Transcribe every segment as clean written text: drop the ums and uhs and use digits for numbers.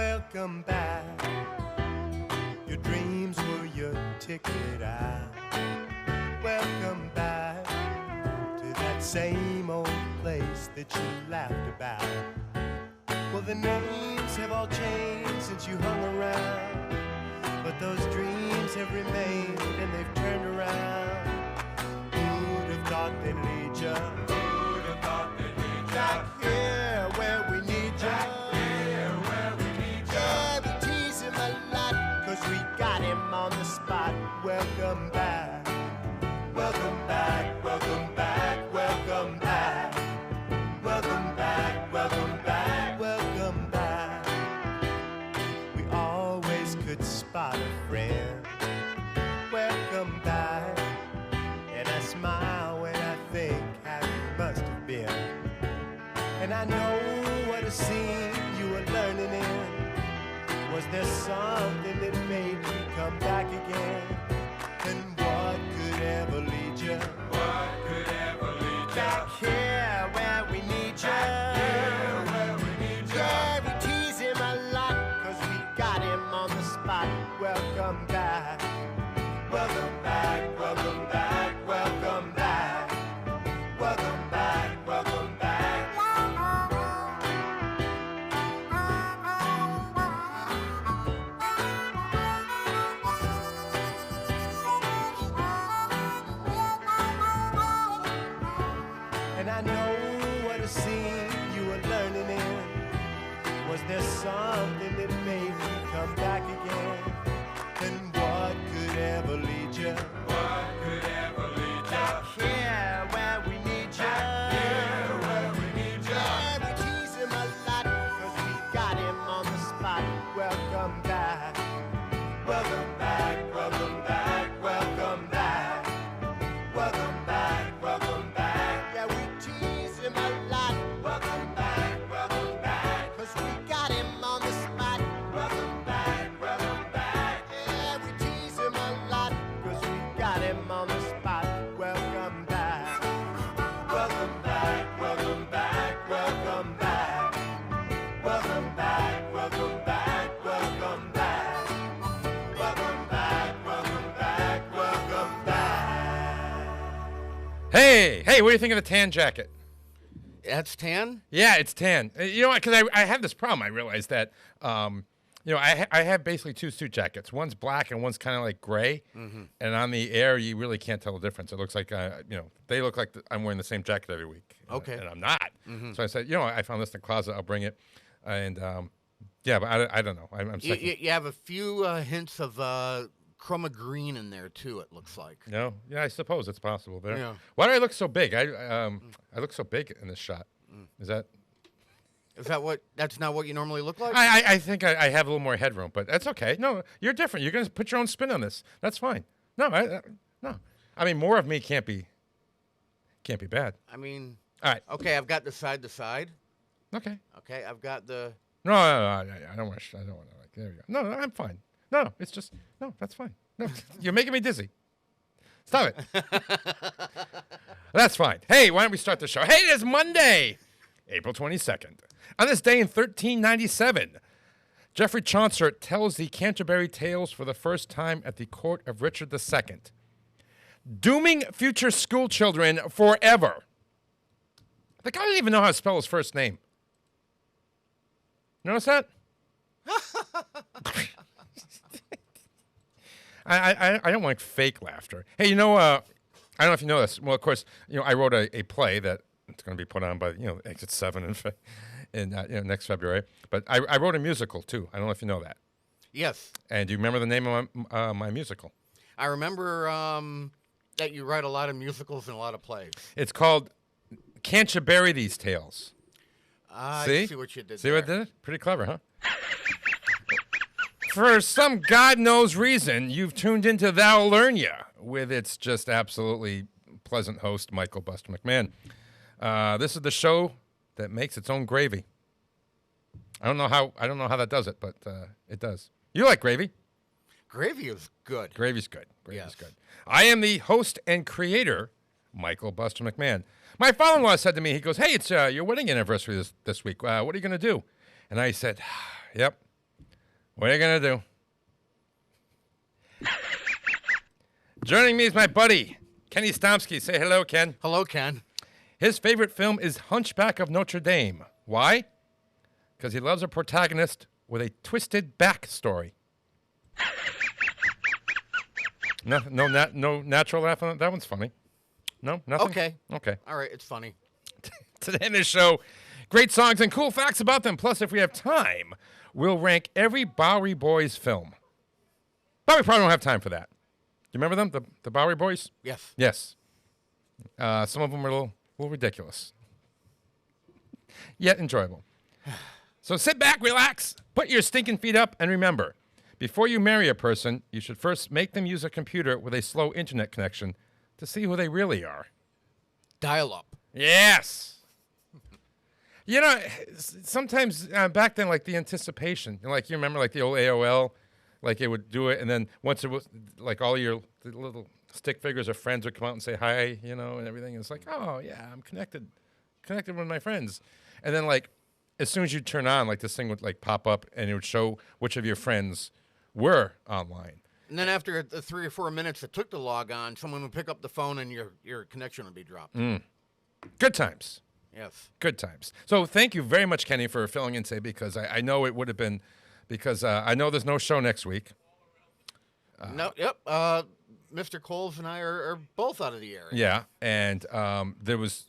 welcome back. Your dreams were your ticket out. Welcome back to that same old place that you laughed about. Well, the names have all changed since you hung around, but those dreams have remained and they've turned around. Who'd have thought they'd lead ya? Who'd have thought they'd lead ya? Back here where we need ya. Back here where we need ya. Yeah, we tease him a lot, 'cause we got him on the spot. Welcome back. Welcome back, welcome back, welcome back. Welcome back, welcome back, welcome back. We always could spot a friend. Welcome back. And I smile when I think how you must have been. And I know what a scene you were learning in. Was there something that made you come back again? And what could ever lead you? What could ever lead you? Back here where we need you. Back here where we need you. Yeah, we tease him a lot, 'cause we got him on the spot. Welcome back. Welcome back, welcome back, welcome back. Welcome back, welcome back. And I know what a scene you were learning in. Was there something that made you come back again? And what could ever lead you? What could ever lead you? Back here where we need you. Back here where we need you. Yeah, we tease him a lot, 'cause we got him on the spot. Welcome back. Welcome back, welcome back, welcome back. Welcome back, welcome back. Yeah, we tease him a lot. Welcome back, 'cause we got him on the spot. Welcome back, yeah, we tease him a lot, 'cause we got him on the spot. Welcome back. Welcome back, welcome back, welcome back. Welcome back, welcome back, welcome back. Welcome back, welcome back, welcome back. Hey, what do you think of the tan jacket? That's tan? Yeah, it's tan. You know what? Because I have this problem. I realized that, I have basically two suit jackets. One's black and one's kind of like gray. Mm-hmm. And on the air, you really can't tell the difference. It looks like, they look like I'm wearing the same jacket every week. Okay. And I'm not. Mm-hmm. So I said, I found this in the closet. I'll bring it. And, but I don't know. I'm sick. You have a few hints of chroma green in there, too, it looks like. No? Yeah, I suppose it's possible there. Yeah. Why do I look so big? I look so big in this shot. Is that... That's not what you normally look like? I think I have a little more headroom, but that's okay. No, you're different. You're going to put your own spin on this. That's fine. No. I mean, more of me can't be bad. I mean, all right. Okay, I've got the side to side. Okay. Okay, I've got the... No, I don't want to, like, there you go. No, I'm fine. No, it's just, no, that's fine. No, you're making me dizzy. Stop it. That's fine. Hey, why don't we start the show? Hey, it is Monday, April 22nd. On this day in 1397, Geoffrey Chaucer tells the Canterbury Tales for the first time at the court of Richard II, dooming future school children forever. The guy didn't even know how to spell his first name. Notice that? I don't like fake laughter. Hey, I don't know if you know this. Well, of course, I wrote a play that it's going to be put on by, Exit 7 in next February. But I wrote a musical, too. I don't know if you know that. Yes. And do you remember the name of my musical? I remember that you write a lot of musicals and a lot of plays. It's called Can't You Bury These Tales? I see what you did See what I did? Pretty clever, huh? For some God knows reason, you've tuned into Thou Learn Ya with its just absolutely pleasant host, Michael Buster McMahon. This is the show that makes its own gravy. I don't know how that does it, but it does. You like gravy? Gravy is good. Gravy's good. Gravy's good. I am the host and creator, Michael Buster McMahon. My father-in-law said to me, he goes, "Hey, it's your wedding anniversary this week. What are you going to do?" And I said, "Yep, What are you going to do? Joining me is my buddy, Kenny Stomsky. Say hello, Ken. Hello, Ken. His favorite film is Hunchback of Notre Dame. Why? Because he loves a protagonist with a twisted backstory. No natural laugh on that. That one's funny. No, nothing? Okay. All right, it's funny. Today in this show, great songs and cool facts about them. Plus, if we have time, we'll rank every Bowery Boys film. But we probably don't have time for that. Do you remember them, the Bowery Boys? Yes. Yes. Some of them are a little ridiculous, yet enjoyable. So sit back, relax, put your stinking feet up, and remember, before you marry a person, you should first make them use a computer with a slow internet connection to see who they really are. Dial up. Yes. You know, sometimes back then, like the anticipation, like you remember like the old AOL, like it would do it, and then once it was like all your little stick figures of friends would come out and say hi, you know, and everything. It's like, oh yeah, I'm connected with my friends. And then like as soon as you turn on, like this thing would like pop up and it would show which of your friends were online. And then after the 3 or 4 minutes it took to log on, someone would pick up the phone and your connection would be dropped. Good times. Yes. Good times. So thank you very much, Kenny, for filling in today, because I know it would have been, because I know there's no show next week. Mr. Coles and I are both out of the area. Yeah, and there was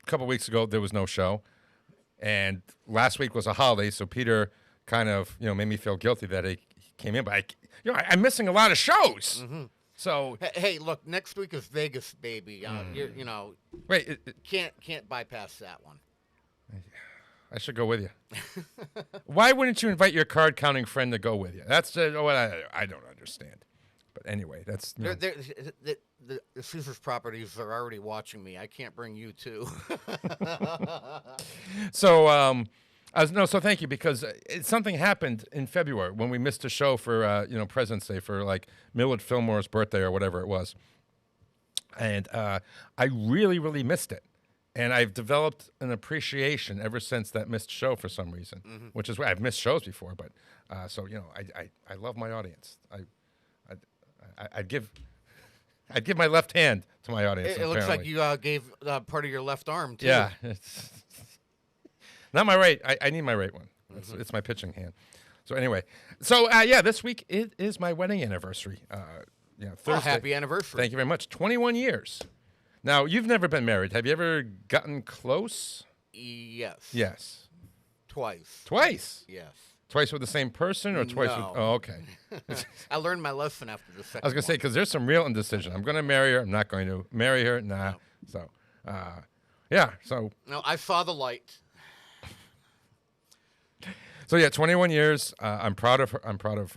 a couple weeks ago there was no show, and last week was a holiday, so Peter kind of made me feel guilty that he came in, but I'm missing a lot of shows. Mm-hmm. So hey, look, next week is Vegas, baby. Wait, can't bypass that one. I should go with you. Why wouldn't you invite your card counting friend to go with you? That's what I don't understand. But anyway, that's the Caesar's properties are already watching me. I can't bring you too. So so thank you, because something happened in February when we missed a show for President's Day, for like Millard Fillmore's birthday or whatever it was, and I really missed it, and I've developed an appreciation ever since that missed show for some reason, which is why I've missed shows before, but I love my audience. I'd give my left hand to my audience. It looks like you gave part of your left arm too. Yeah, it's not my right. I need my right one. It's my pitching hand. So anyway, this week it is my wedding anniversary. Thursday. Happy anniversary! Thank you very much. 21 years. Now, you've never been married. Have you ever gotten close? Yes. Yes. Twice. Yes. Twice with the same person, or twice with... Oh, okay. I learned my lesson after the second I was going to say, because there's some real indecision. I'm going to marry her. I'm not going to marry her. Nah. No. So, so... No, I saw the light. So, 21 years. I'm proud of her. I'm proud of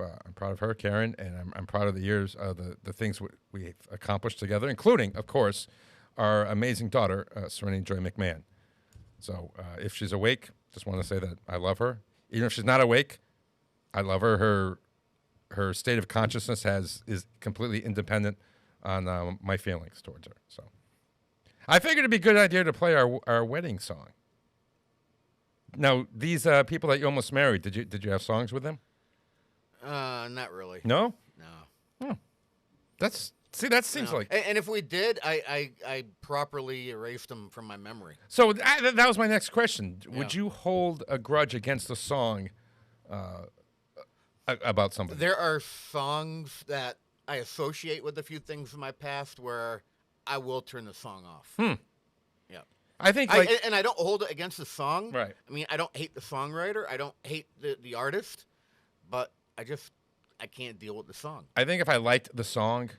her, Karen, and I'm proud of the years, the things we've accomplished together, including, of course, our amazing daughter, Serenity Joy McMahon. So, if she's awake, just want to say that I love her. Even if she's not awake, I love her. Her state of consciousness is completely independent on my feelings towards her. So, I figured it'd be a good idea to play our wedding song. Now, these people that you almost married, did you have songs with them? Not really. No. No. Oh. That seems like. And if we did, I properly erased them from my memory. So that was my next question. Yeah. Would you hold a grudge against a song about somebody? There are songs that I associate with a few things in my past where I will turn the song off. Yeah. I think, and I don't hold it against the song. Right. I mean, I don't hate the songwriter. I don't hate the artist, but I can't deal with the song. I think if I liked the song,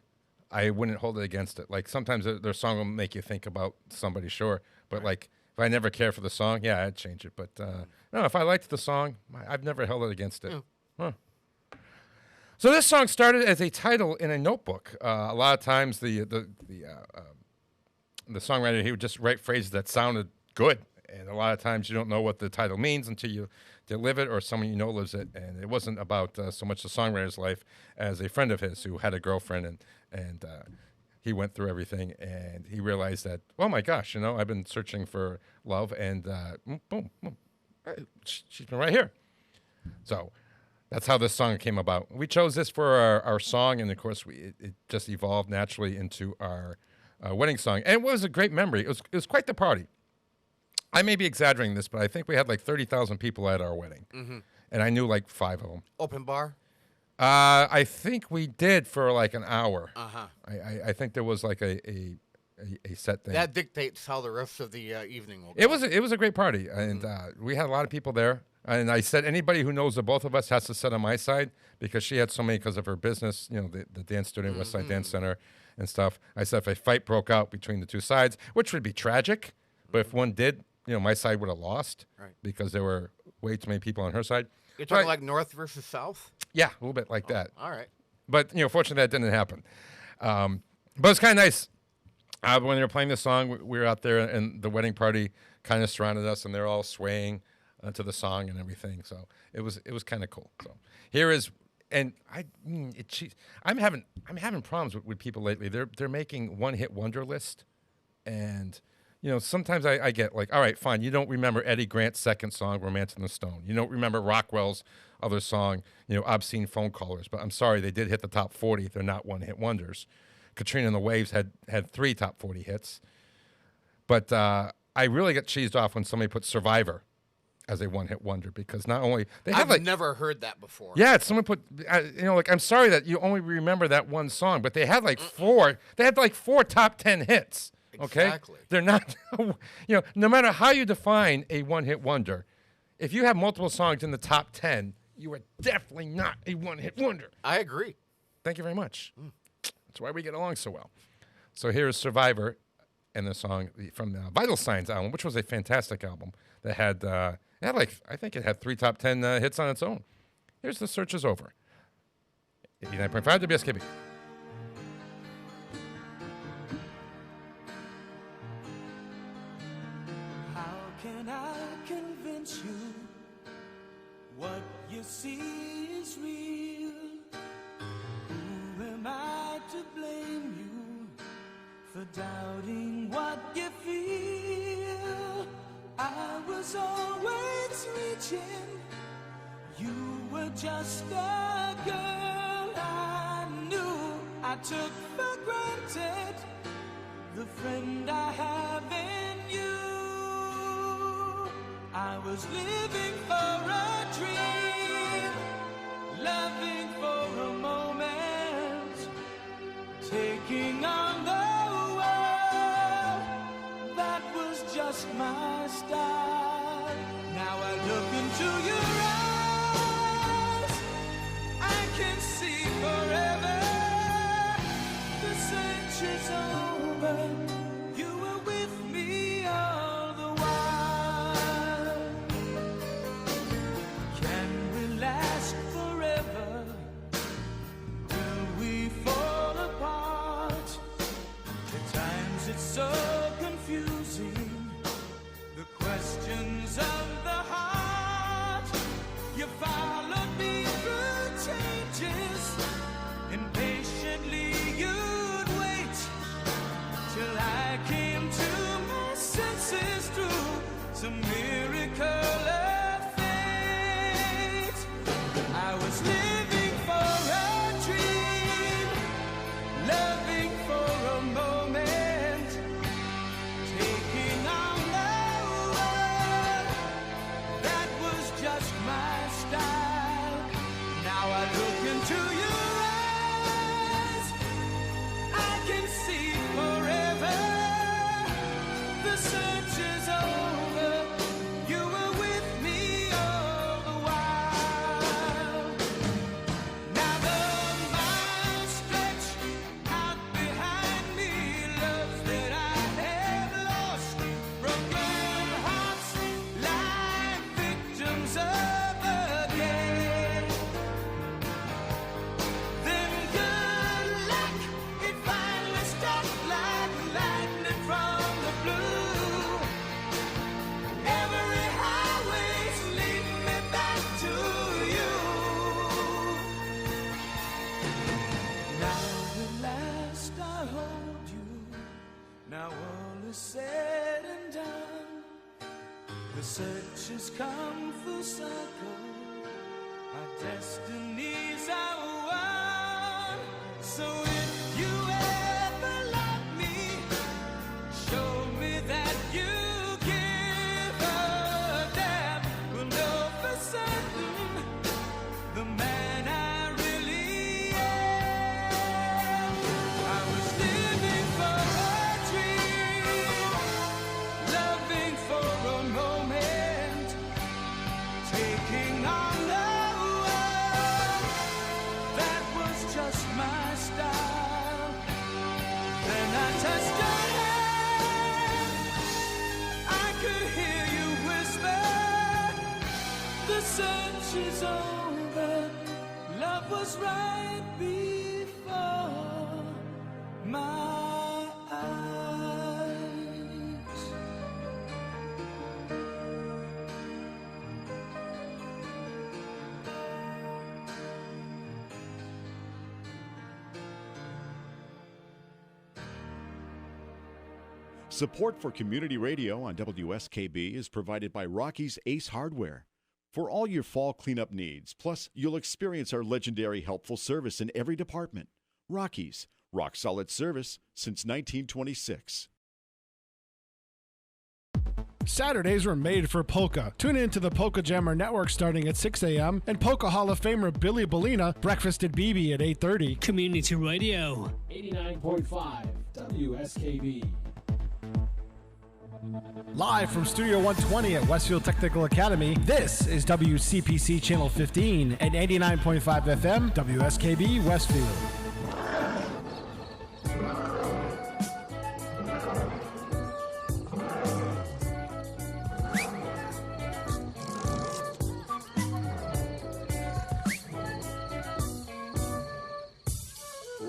I wouldn't hold it against it. Like sometimes their song will make you think about somebody, sure, but like if I never care for the song, yeah, I'd change it. But no, if I liked the song, I've never held it against it. Yeah. Huh. So this song started as a title in a notebook. A lot of times the songwriter, he would just write phrases that sounded good, and a lot of times you don't know what the title means until you live it, or someone you know lives it. And it wasn't about so much the songwriter's life as a friend of his who had a girlfriend, and he went through everything, and he realized that, oh my gosh, I've been searching for love, and boom, she's been right here. So That's how this song came about. We chose this for our song, and of course, it just evolved naturally into our wedding song. And it was a great memory. It was quite the party. I may be exaggerating this, but I think we had like 30,000 people at our wedding, and I knew like 5 of them. Open bar? I think we did for like an hour. Uh-huh. I think there was like a set thing. That dictates how the rest of the evening will go. It was a great party, and we had a lot of people there. And I said, anybody who knows the both of us has to sit on my side because she had so many because of her business, you know, the dance studio, Westside Dance Center and stuff. I said if a fight broke out between the two sides, which would be tragic, but if one did, you know, my side would have lost because there were way too many people on her side. You're talking like North versus South? Yeah, a little bit like that. All right. But, you know, fortunately that didn't happen. But it's kind of nice. When they were playing this song, we were out there, and the wedding party kind of surrounded us, and they're all swaying to the song and everything. So it was kind of cool. So here is, and I'm having problems with people lately. They're making one-hit wonder list, and you know, sometimes I get like, all right, fine, you don't remember Eddie Grant's second song, Romance in the Stone. You don't remember Rockwell's other song, you know, Obscene Phone Callers. But I'm sorry, they did hit the top 40. They're not one-hit wonders. Katrina and the Waves had 3 top 40 hits. But I really get cheesed off when somebody puts Survivor as a one-hit wonder, because not only they have I've never heard that before. Yeah, someone put you know, like, I'm sorry that you only remember that one song, but they had like 4. They had like 4 top 10 hits. Okay, Exactly. they're not. You know, no matter how you define a one-hit wonder, if you have multiple songs in the top 10, you are definitely not a one-hit wonder. I agree. Thank you very much. That's why we get along so well. So here is Survivor, and the song from the Vital Signs album, which was a fantastic album that had like, I think it had 3 top 10 hits on its own. Here's The Search Is Over. 89.5 WSKB. How can I convince you what you see is real? Who am I to blame you for doubting what you feel? I was always reaching. You were just a girl I knew. I took for granted the friend I have in you. I was living for a dream, loving for a moment, taking on the world. That was just my style. Now I look into your eyes, I can see forever. The search is over. You were with me all the while. Can we last forever? Will we fall apart? At times it's so confusing, the questions of the heart. You followed me through changes, impatiently you'd wait till I came to my senses through some miracle of fate. I was living for a dream, loving for a moment, taking on the world. That was just my style. Now I look into your eyes, I can see forever. The search is over. You were with me all the while. Now the miles stretch out behind me, loves that I have lost, broken hearts lie victims of again. Then good luck, it finally struck like lightning from the blue. Every highway's leading me back to you. Now at last I hold you. Now all is said and done. The search has come full circle. Our destinies are one. So if you ever love me, show me that you give a damn. We'll know for certain the man I really am. I was living for a dream, loving for a moment, taking on the world. That was just my style. Then I touched your hand. I could hear you whisper, the search is over. Love was right before my eyes. Support for community radio on WSKB is provided by Rocky's Ace Hardware. For all your fall cleanup needs, plus you'll experience our legendary helpful service in every department. Rocky's, rock solid service since 1926. Saturdays were made for polka. Tune in to the Polka Jammer Network starting at 6 a.m. and Polka Hall of Famer Billy Bellina, Breakfast at BB at 8:30. Community Radio. 89.5 WSKB. Live from Studio 120 at Westfield Technical Academy, this is WCPC Channel 15 and 89.5 FM, WSKB Westfield.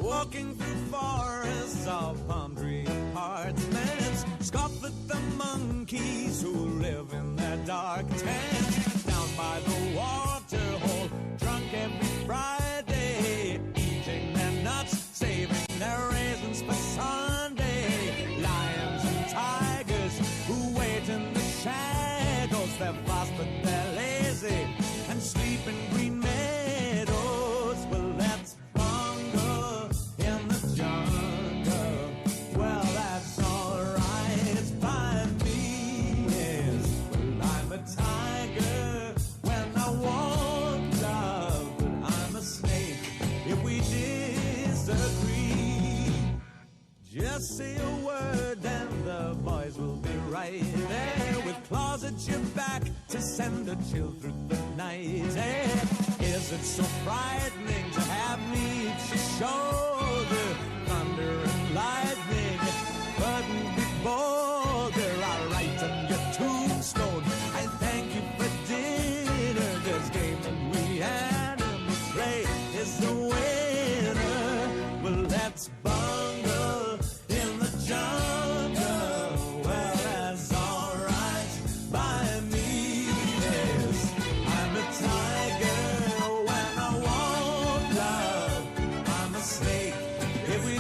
Walking through forests of palm tree apartments, scoff at the monkeys who live in their dark tents. Down by the water hole, drunk every Friday, eating their nuts, saving their raisins for Sunday. Lions and tigers who wait in the shadows, they're fast but they're lazy and sleep in green meadows. Well, let's bongo in the jungle. Well, that's alright by me. Yes, well, I'm a tiger when I want love, but I'm a snake if we disagree. Just say a word and the boys will be right there with claws at your back to send a chill through the night. Hey, is it so frightening to have me at your shoulder? Thunder and lightning couldn't be bolder. I'll write on your tombstone, I thank you for dinner. This game that we animals play is the winner. Well, let's bungle in the jungle. Well, that's alright by me. Yes, I'm a tiger when I want love. I'm a snake if we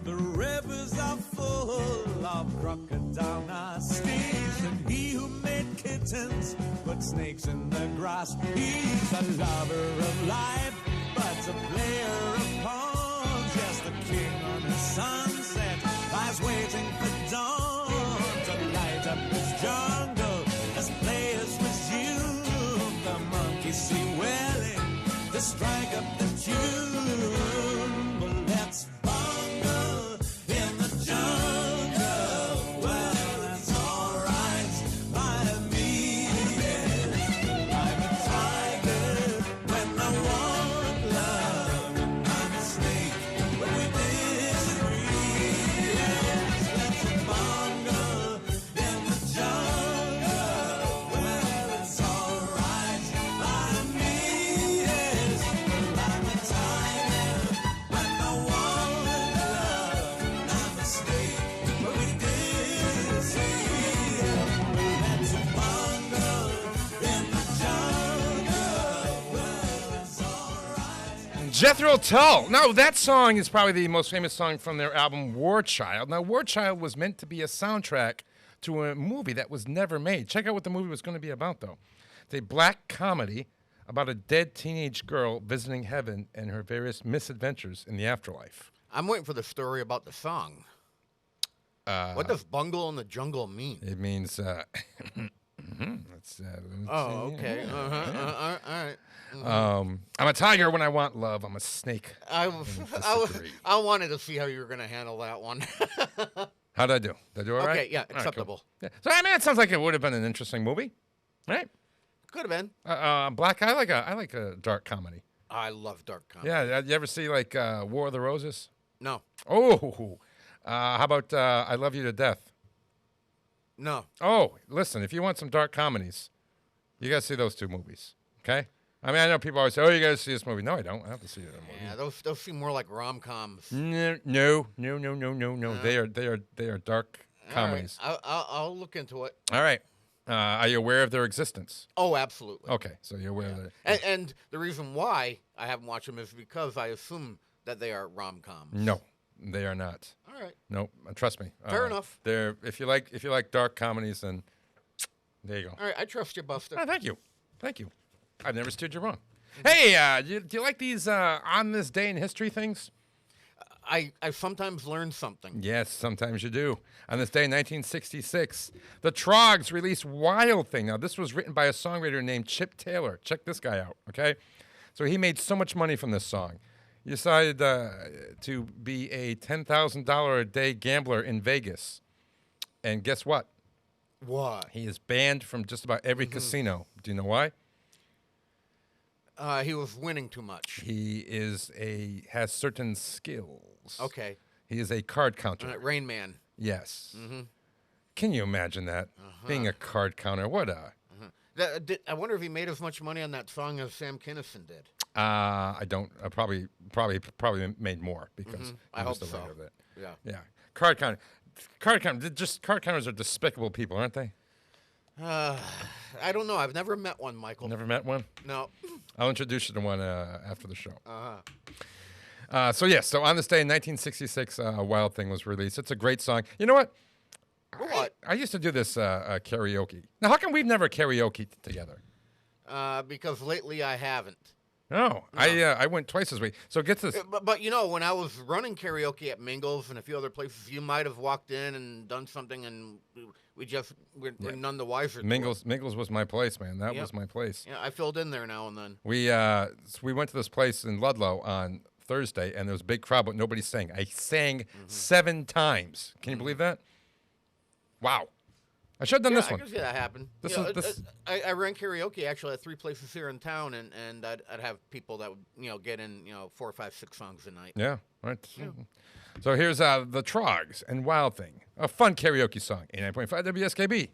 The rivers are full of crocodile nasties, and he who made kittens put snakes in the grass. He's a lover of life, but a player of pawns. Yes, the king on the sunset lies waiting for dawn to light up his jungle as players resume. The monkeys see willing to strike up the tune. Well, let's bungle in the jungle. Well, that's alright by me. Yes, I'm a tiger when I want love. I'm a snake when we disagree. Yes, let's bungle in the jungle. Well, it's alright by me. Yes, Jethro Tull. Now, that song is probably the most famous song from their album War Child. Now, War Child was meant to be a soundtrack to a movie that was never made. Check out what the movie was going to be about, though. It's a black comedy about a dead teenage girl visiting heaven and her various misadventures in the afterlife. I'm waiting for the story about the song. What does bungle in the jungle mean? It means... Okay. All right. I'm a tiger when I want love. I'm a snake. I wanted to see how you were going to handle that one. How'd I do? Did I do all right? Okay, yeah, All right, acceptable. cool. Yeah. So, I mean, it sounds like it would have been an interesting movie, right? Could have been. Black. I like a dark comedy. I love dark comedy. Yeah. You ever see like War of the Roses? No. Oh. How about I Love You to Death? No. Oh, listen. If you want some dark comedies, you got to see those two movies. Okay. I mean, I know people always say, "Oh, you got to see this movie." No, I don't. I have to see it. Yeah, those seem more like rom-coms. No. They are dark comedies. All right. I'll look into it. All right. Are you aware of their existence? Oh, absolutely. Okay, so you're aware of that. And the reason why I haven't watched them is because I assume that they are rom-coms. No, they are not. All right. Nope. Trust me. Fair enough. They're if you like dark comedies, then there you go. All right. I trust you, Buster. Oh, thank you. I've never steered you wrong. Hey, do you like these on this day in history things? I sometimes learn something. Yes, sometimes you do. On this day in 1966, the Trogs released Wild Thing. Now, this was written by a songwriter named Chip Taylor. Check this guy out, okay? So he made so much money from this song. He decided to be a $10,000 a day gambler in Vegas. And guess what? What? He is banned from just about every casino. Do you know why? He was winning too much. He has certain skills. Okay. He is a card counter. Rain Man. Yes. Can you imagine that? Being a card counter. What a... I wonder if he made as much money on that song as Sam Kinison did. I don't. Probably made more because I he was hope the so. writer of it. Yeah. Card counter. Card counters are despicable people, aren't they? I don't know. I've never met one, Michael. Never met one? No. I'll introduce you to one after the show. So on this day in 1966, Wild Thing was released. It's a great song. You know what? What? I used to do this karaoke. Now, how come we've never karaoke together? Because lately I haven't. No. I went twice this week. So get this. But you know, when I was running karaoke at Mingles and a few other places, you might have walked in and done something, and we're none the wiser. Mingles was my place, man. That was my place. Yeah, I filled in there now and then. We went to this place in Ludlow on Thursday, and there was a big crowd, but nobody sang. I sang 7 times. Can you believe that? Wow. I should have done this one. I can see that happen. I ran karaoke actually at 3 places here in town, and I'd have people that would get in 4, 5, 6 songs a night. Yeah, right. Yeah. So here's the Trogs and Wild Thing, a fun karaoke song. 89.5 WSKB.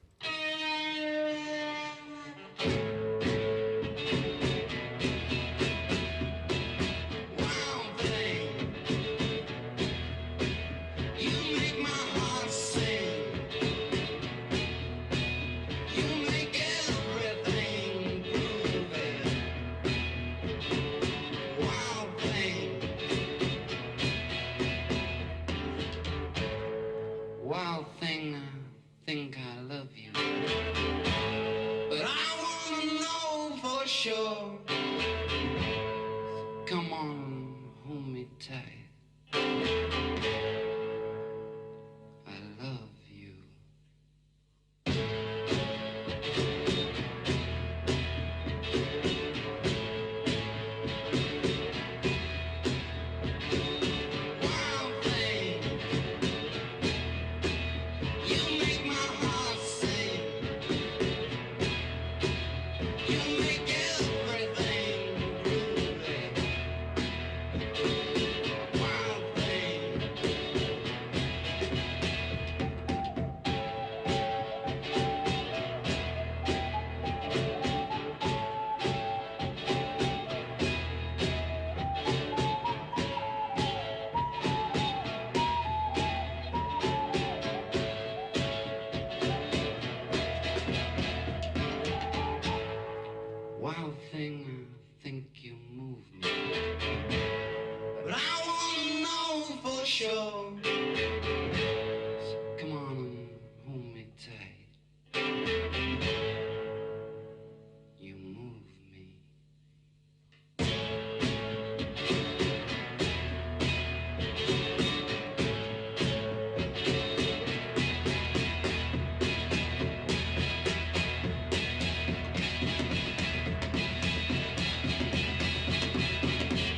Wild thing, I think I love you. shore. So come on and hold me tight. You move me.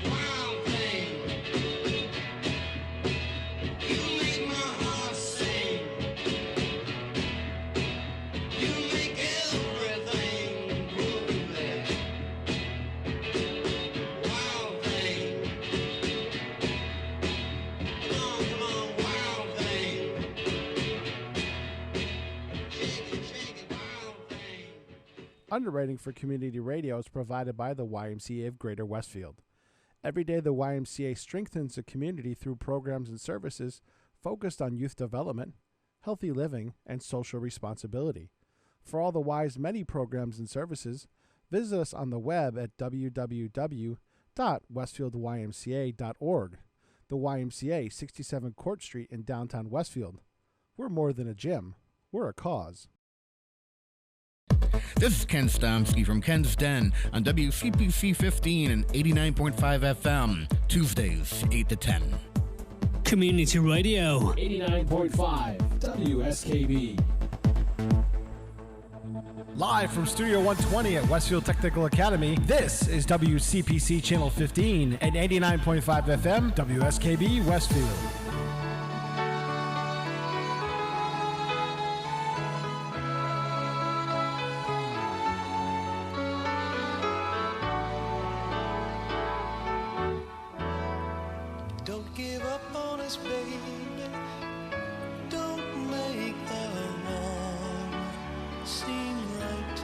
Wild thing, you make my heart sing. You make everything groovy. Wild thing, come on, wild thing. Shake it, wild thing. Underwriting for community radio is provided by the YMCA of Greater Westfield. Every day, the YMCA strengthens the community through programs and services focused on youth development, healthy living, and social responsibility. For all the Y's many programs and services, visit us on the web at www.westfieldymca.org. The YMCA, 67 Court Street in downtown Westfield. We're more than a gym. We're a cause. This is Ken Stomsky from Ken's Den on WCPC 15 and 89.5 FM, Tuesdays, 8 to 10. Community Radio 89.5 WSKB. Live from Studio 120 at Westfield Technical Academy, this is WCPC Channel 15 and 89.5 FM, WSKB Westfield. Don't give up on us, baby. Don't make the wrong seem right.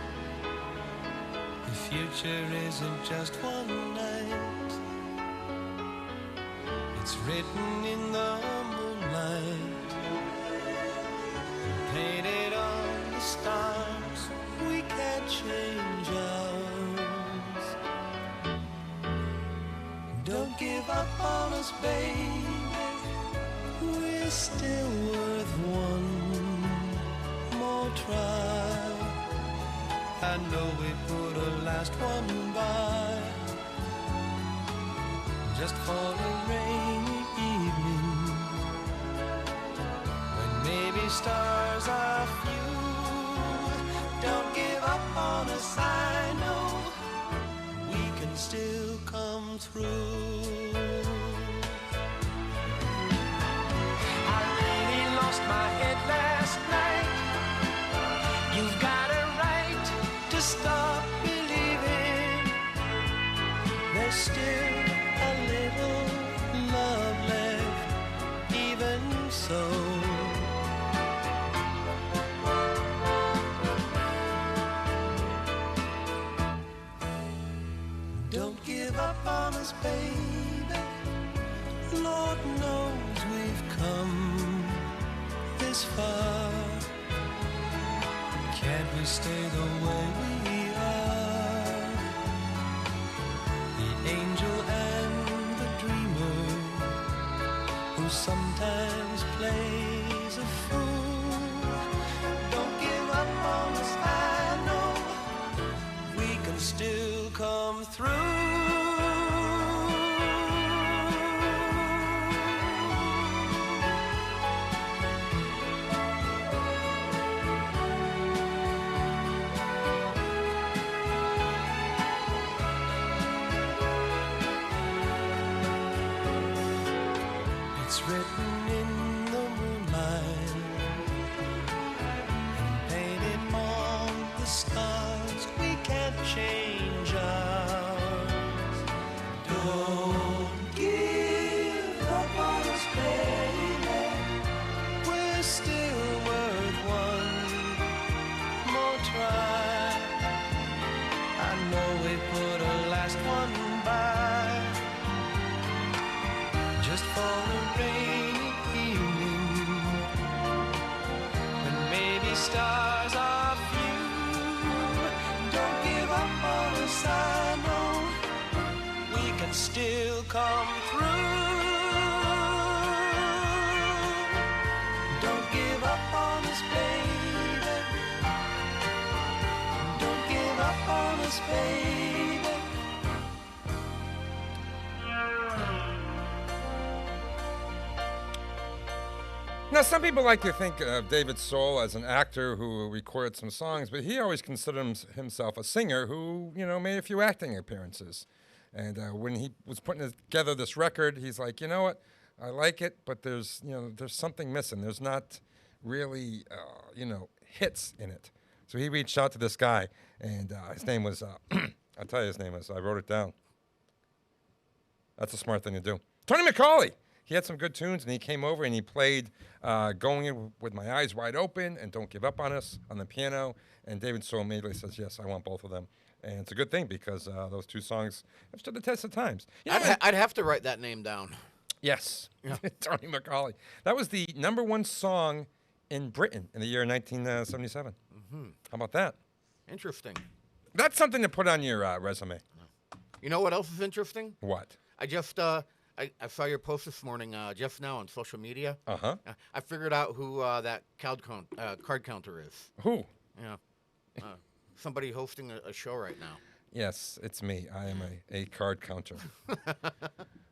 The future isn't just one night. It's written in the moonlight, painted on the stars. We can't change ours. Don't give up on us, baby. We're still worth one more try. I know we put a last one by, just for a rainy evening, when maybe stars are few. Don't give up on us, I know we can still come through. I really lost my head last night. You've got a right to stop believing. There's still a little love left, even so. Don't give up on us, baby. Lord knows we've come this far. Can't we stay the way we are? The angel and the dreamer, who sometimes plays a fool. Don't give up on us, I know we can still come through. It's written in the moonlight, and painted on the stars. We can't change ours. Don't give up on us, baby. We're still worth one more try. I know we put a last one by, just for a rainy evening, when maybe stars are few. Don't give up on us, I know we can still come through. Now, some people like to think of David Soul as an actor who recorded some songs, but he always considered himself a singer who, made a few acting appearances. And when he was putting together this record, he's like, you know what? I like it, but there's something missing. There's not really, hits in it. So he reached out to this guy, and his name was, I'll tell you his name is, I wrote it down. That's a smart thing to do. Tony McCauley. He had some good tunes, and he came over and he played Going In With My Eyes Wide Open and Don't Give Up On Us on the piano. And David Soul immediately says, yes, I want both of them. And it's a good thing because those two songs have stood the test of times. I'd have to write that name down. Yes, yeah. Tony McCauley. That was the #1 song in Britain in the year 1977. Mm-hmm. How about that? Interesting. That's something to put on your resume. You know what else is interesting? What? I just I saw your post this morning just now on social media. Uh-huh. I figured out who that card counter is. Who? Yeah. Somebody hosting a show right now. Yes, it's me. I am a card counter.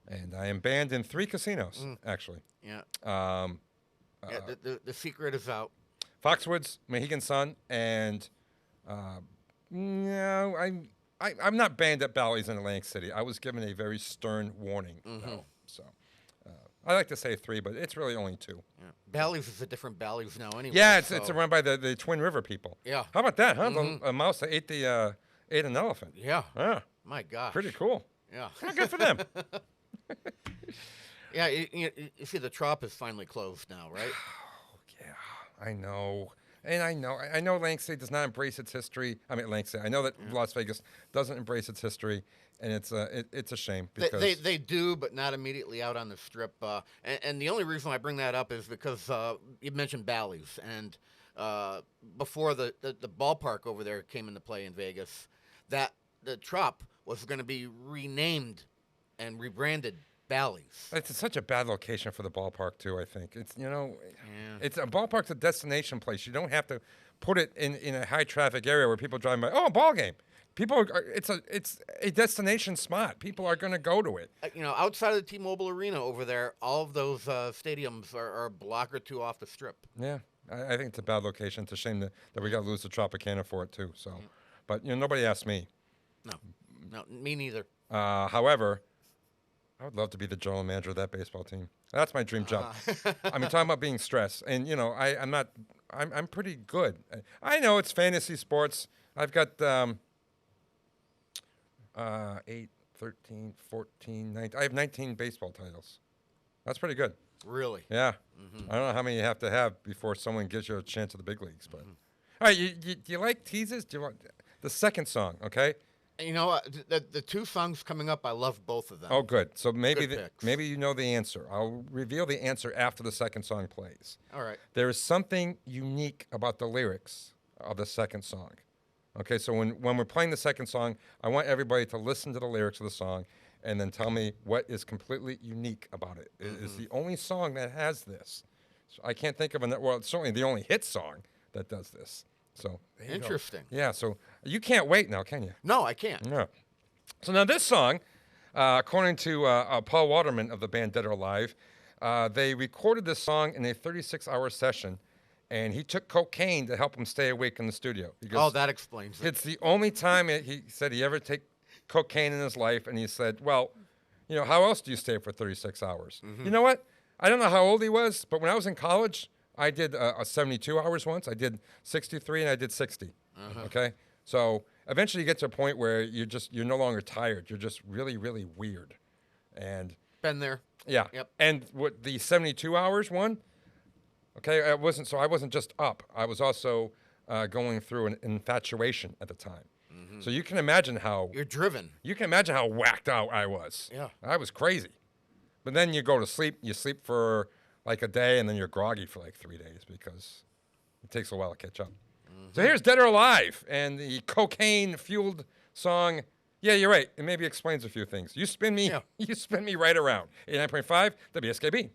And I am banned in 3 casinos, actually. Yeah. The secret is out. Foxwoods, Mohegan Sun, and no, I'm not banned at Bally's in Atlantic City. I was given a very stern warning, though. So I like to say 3, but it's really only 2. Yeah. Bally's is a different Bally's now, anyway. Yeah, it's run by the Twin River people. Yeah. How about that, huh? A mouse that ate an elephant. Yeah. Yeah. My gosh. Pretty cool. Yeah. Good for them. Yeah, you see, the Trop is finally closed now, right? Yeah, I know. And I know Atlantic City does not embrace its history. I mean, Atlantic City. I know that Las Vegas doesn't embrace its history, and it's a shame because they do, but not immediately out on the Strip. And the only reason I bring that up is because you mentioned Bally's, and before the ballpark over there came into play in Vegas, that the Trop was going to be renamed and rebranded Bally's. It's such a bad location for the ballpark too. I think it's it's a ballpark's a destination place. You don't have to put it in a high traffic area where people drive by. Oh, a ball game. It's a destination spot. People are going to go to it. Outside of the T-Mobile Arena over there, all of those stadiums are a block or 2 off the Strip. Yeah, I think it's a bad location. It's a shame that we got to lose the Tropicana for it too. So, but nobody asked me. No, me neither. However, I would love to be the general manager of that baseball team. That's my dream job. I mean, talking about being stressed, and I'm pretty good. I know it's fantasy sports. I've got 8, 13, 14, 19. I have 19 baseball titles. That's pretty good. Really? Yeah. Mm-hmm. I don't know how many you have to have before someone gives you a chance at the big leagues. But all right, do you like teases? Do you want the second song? Okay. You know what? The 2 songs coming up, I love both of them. Oh, good. So maybe Good you know the answer. I'll reveal the answer after the second song plays. All right. There is something unique about the lyrics of the second song. Okay, so when we're playing the second song, I want everybody to listen to the lyrics of the song and then tell me what is completely unique about it. It is the only song that has this. So I can't think of it's certainly the only hit song that does this. So interesting. Yeah, so you can't wait now, can you? No, I can't. No. So now this song, according to Paul Waterman of the band Dead or Alive, they recorded this song in a 36-hour session, and he took cocaine to help him stay awake in the studio. That explains it. It's the only time he said he ever take cocaine in his life, and he said, well, how else do you stay for 36 hours? You know what? I don't know how old he was, but when I was in college, I did 72 hours once. I did 63 and I did 60. Okay, so eventually you get to a point where you're no longer tired. You're just really, really weird. And been there. Yeah. Yep. And what the 72 hours one? Okay, I wasn't just up. I was also going through an infatuation at the time. So you can imagine how you're driven. You can imagine how whacked out I was. Yeah. I was crazy. But then you go to sleep. You sleep for like a day, and then you're groggy for like 3 days because it takes a while to catch up. So here's Dead or Alive and the cocaine-fueled song. Yeah, you're right. It maybe explains a few things. You spin me, You spin me right around. 89.5 WSKB.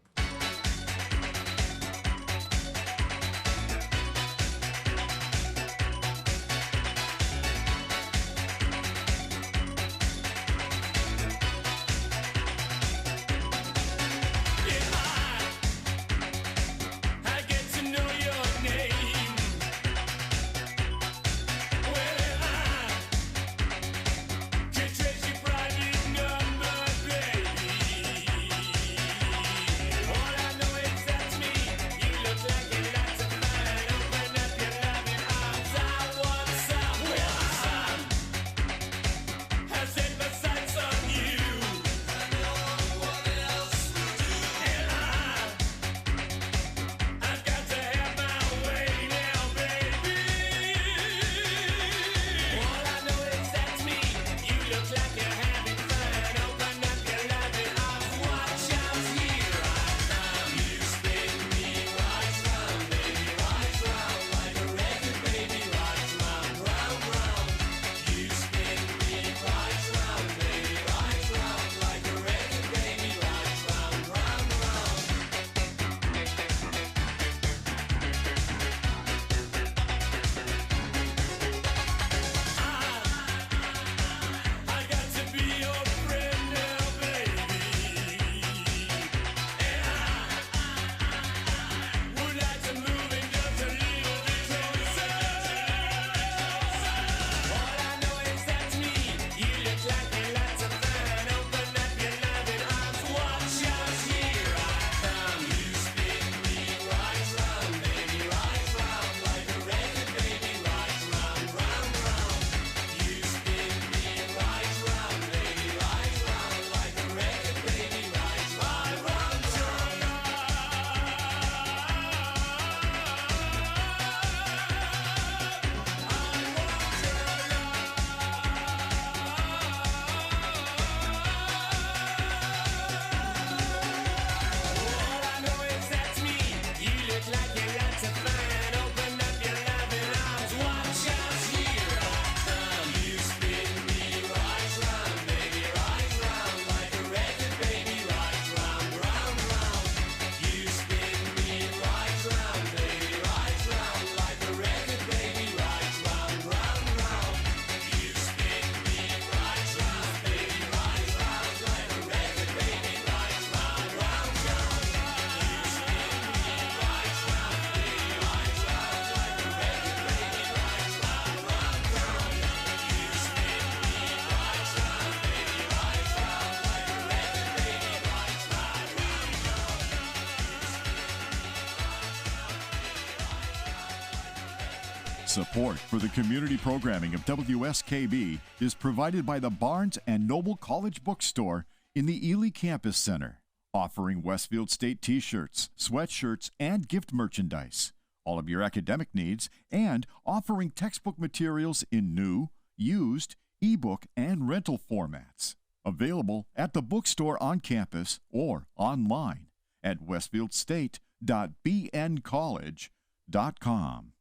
Support for the community programming of WSKB is provided by the Barnes & Noble College Bookstore in the Ely Campus Center, offering Westfield State t-shirts, sweatshirts, and gift merchandise, all of your academic needs, and offering textbook materials in new, used, ebook, and rental formats. Available at the bookstore on campus or online at westfieldstate.bncollege.com.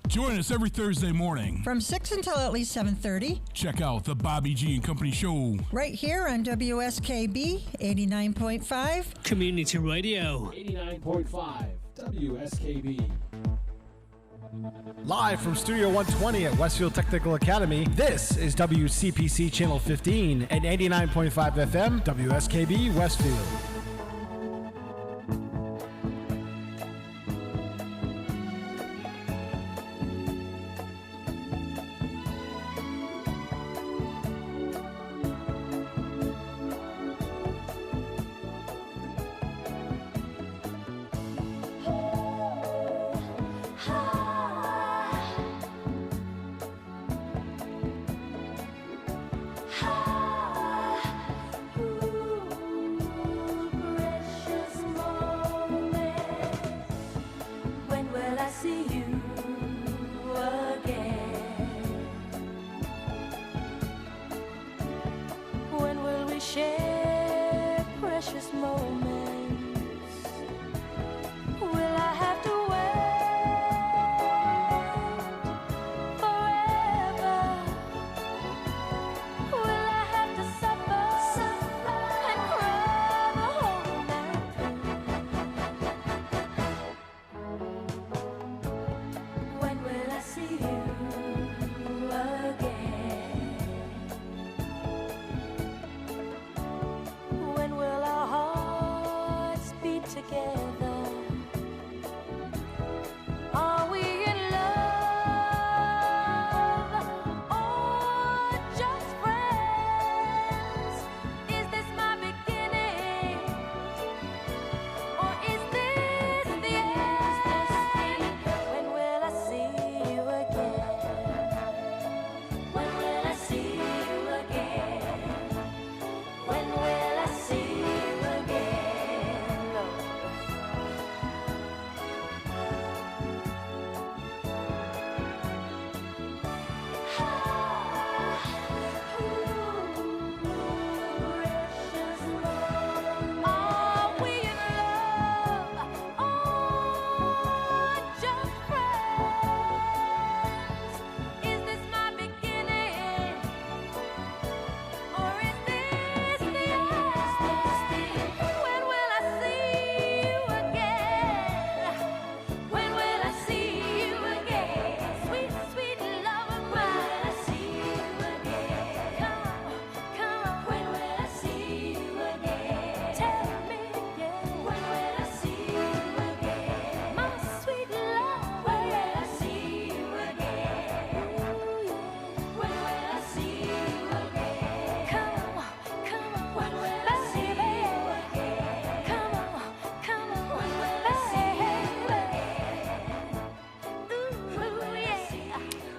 Join us every Thursday morning from 6 until at least 7:30. Check out the Bobby G and Company Show right here on WSKB 89.5 Community Radio. 89.5 WSKB. Live from Studio 120 at Westfield Technical Academy, this is WCPC Channel 15 and 89.5 FM WSKB Westfield.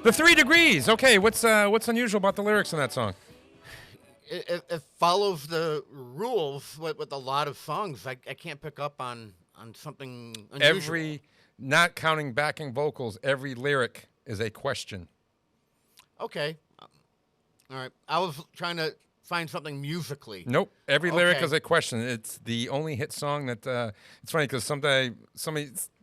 The 3 Degrees. Okay, what's unusual about the lyrics in that song? It follows the rules with a lot of songs. I can't pick up on something unusual. Not counting backing vocals, every lyric is a question. Okay. All right. I was trying to find something musically. Nope. Every lyric is a question. It's the only hit song that, it's funny because somebody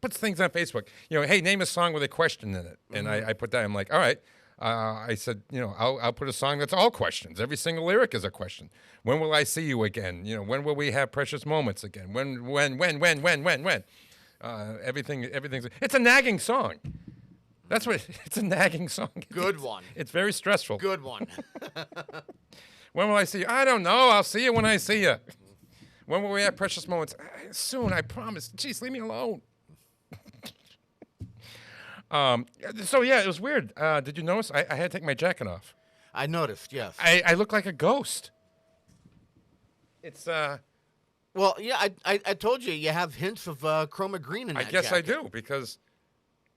puts things on Facebook. You know, hey, name a song with a question in it. And I put that. I'm like, all right. I said, you know, I'll put a song that's all questions. Every single lyric is a question. When will I see you again? You know, when will we have precious moments again? When? Everything's. It's a nagging song. That's what. It's a nagging song. Good one. It's very stressful. Good one. When will I see you? I don't know. I'll see you when I see you. When will we have precious moments? Soon, I promise. Jeez, leave me alone. So yeah, it was weird. Did you notice? I had to take my jacket off. I noticed. Yes. I look like a ghost. It's Well, yeah. I told you have hints of chroma green in that I guess jacket. I do because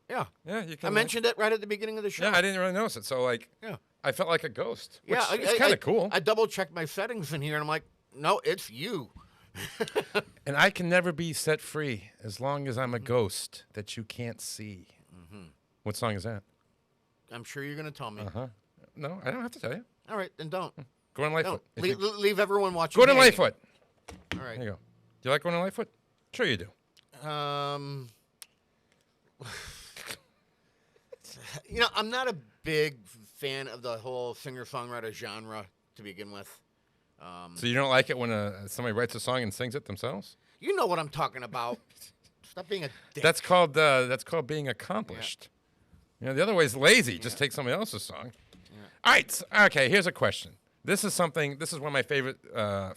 Yeah. Yeah, you can. I mentioned it right at the beginning of the show. Yeah, I didn't really notice it. So, like, Yeah. I felt like a ghost. Which Yeah, it's kind of cool. I double-checked my settings in here, and I'm like, no, it's you. And I can never be set free as long as I'm a ghost that you can't see. What song is that? I'm sure you're going to tell me. Uh-huh. No, I don't have to tell you. All right, then don't. Gordon Lightfoot. Don't. Leave everyone watching. Gordon hanging. Lightfoot. All right. There you go. Do you like Gordon Lightfoot? Sure you do. You know, I'm not a big fan of the whole singer-songwriter genre to begin with. So you don't like it when somebody writes a song and sings it themselves? You know what I'm talking about. Stop being a dick. That's called being accomplished. You know, the other way is lazy. Just take somebody else's song. All right. Okay, here's a question. This is one of my favorite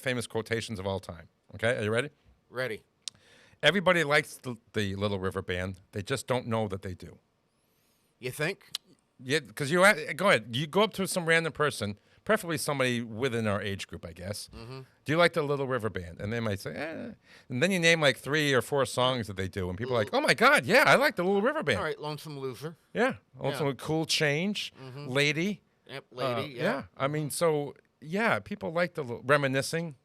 famous quotations of all time. Okay, are you ready? Ready. Everybody likes the Little River Band. They just don't know that they do. You think? Yeah, because go ahead. You go up to some random person, preferably somebody within our age group, I guess. Do you like the Little River Band? And they might say, eh. And then you name like 3 or 4 songs that they do, and people are like, oh my God, yeah, I like the Little River Band. All right, Lonesome Loser. Yeah, also Cool Change, Lady. Yep, Lady. Yeah, I mean, so yeah, people like the reminiscing.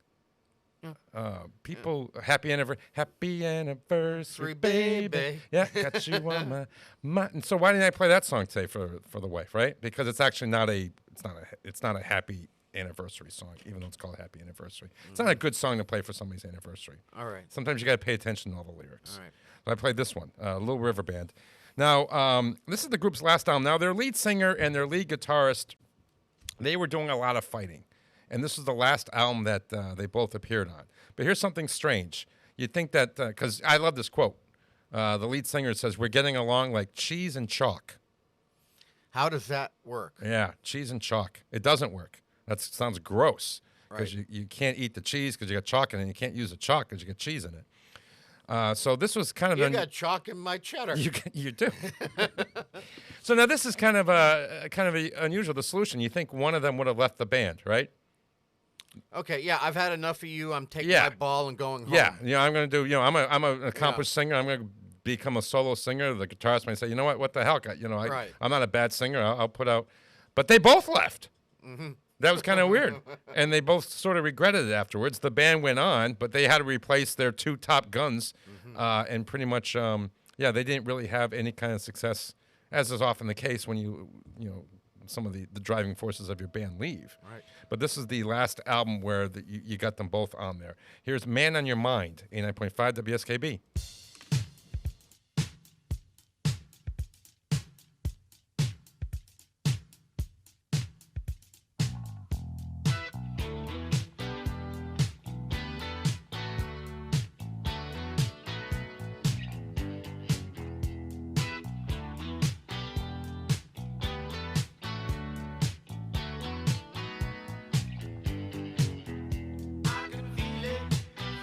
People, happy anniversary, baby. Yeah, got you on my. And so why didn't I play that song today for the wife? Right? Because it's actually not a happy anniversary song, even though it's called Happy Anniversary. It's not a good song to play for somebody's anniversary. All right. Sometimes you got to pay attention to all the lyrics. All right. So I played this one, Little River Band. Now, this is the group's last album. Now, their lead singer and their lead guitarist, they were doing a lot of fighting. And this was the last album that they both appeared on. But here's something strange. You'd think that, because I love this quote. The lead singer says, we're getting along like cheese and chalk. How does that work? Yeah, cheese and chalk. It doesn't work. That sounds gross. Because you can't eat the cheese because you got chalk in it, and you can't use the chalk because you got cheese in it. So this was kind of... You got chalk in my cheddar. You do. So now this is kind of unusual, the solution. You think one of them would have left the band, right? Okay, yeah, I've had enough of you. I'm taking my ball and going home. Yeah, I'm going to do, I'm an accomplished singer. I'm going to become a solo singer. The guitarist might say, you know what the hell? I'm not a bad singer. I'll put out. But they both left. That was kind of weird. And they both sort of regretted it afterwards. The band went on, but they had to replace their 2 top guns. And pretty much, they didn't really have any kind of success, as is often the case when you some of the driving forces of your band leave. Right. But this is the last album where you got them both on there. Here's Man on Your Mind, 89.5 WSKB.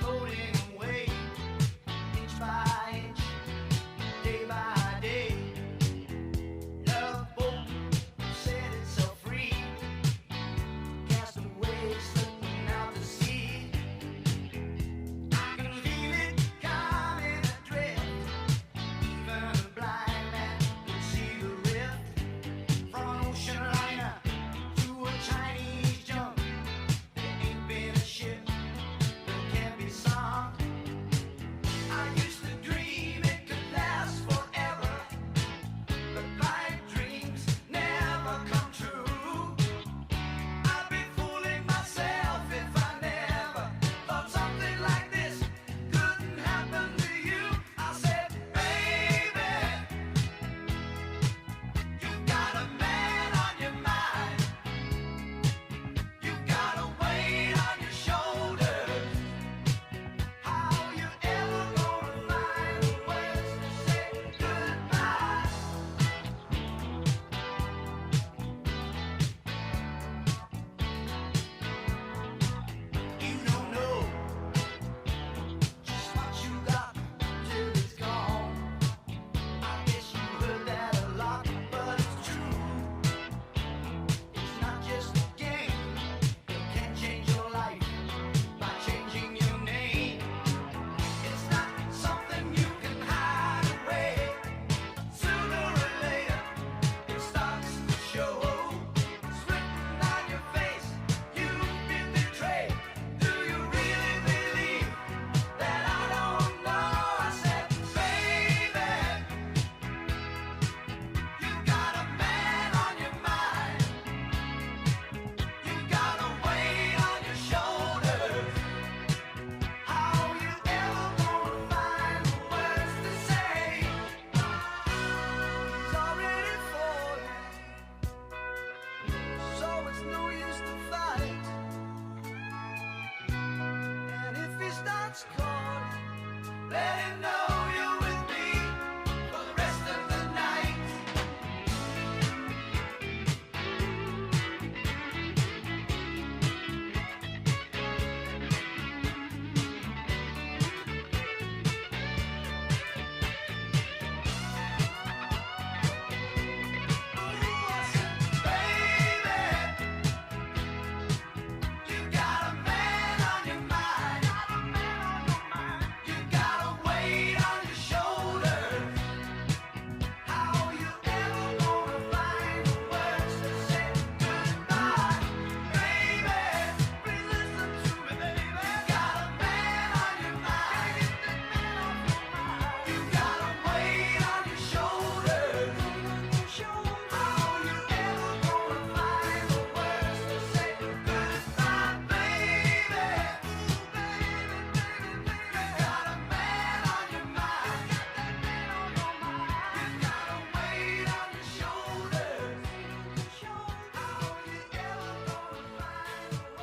Floating away, inch by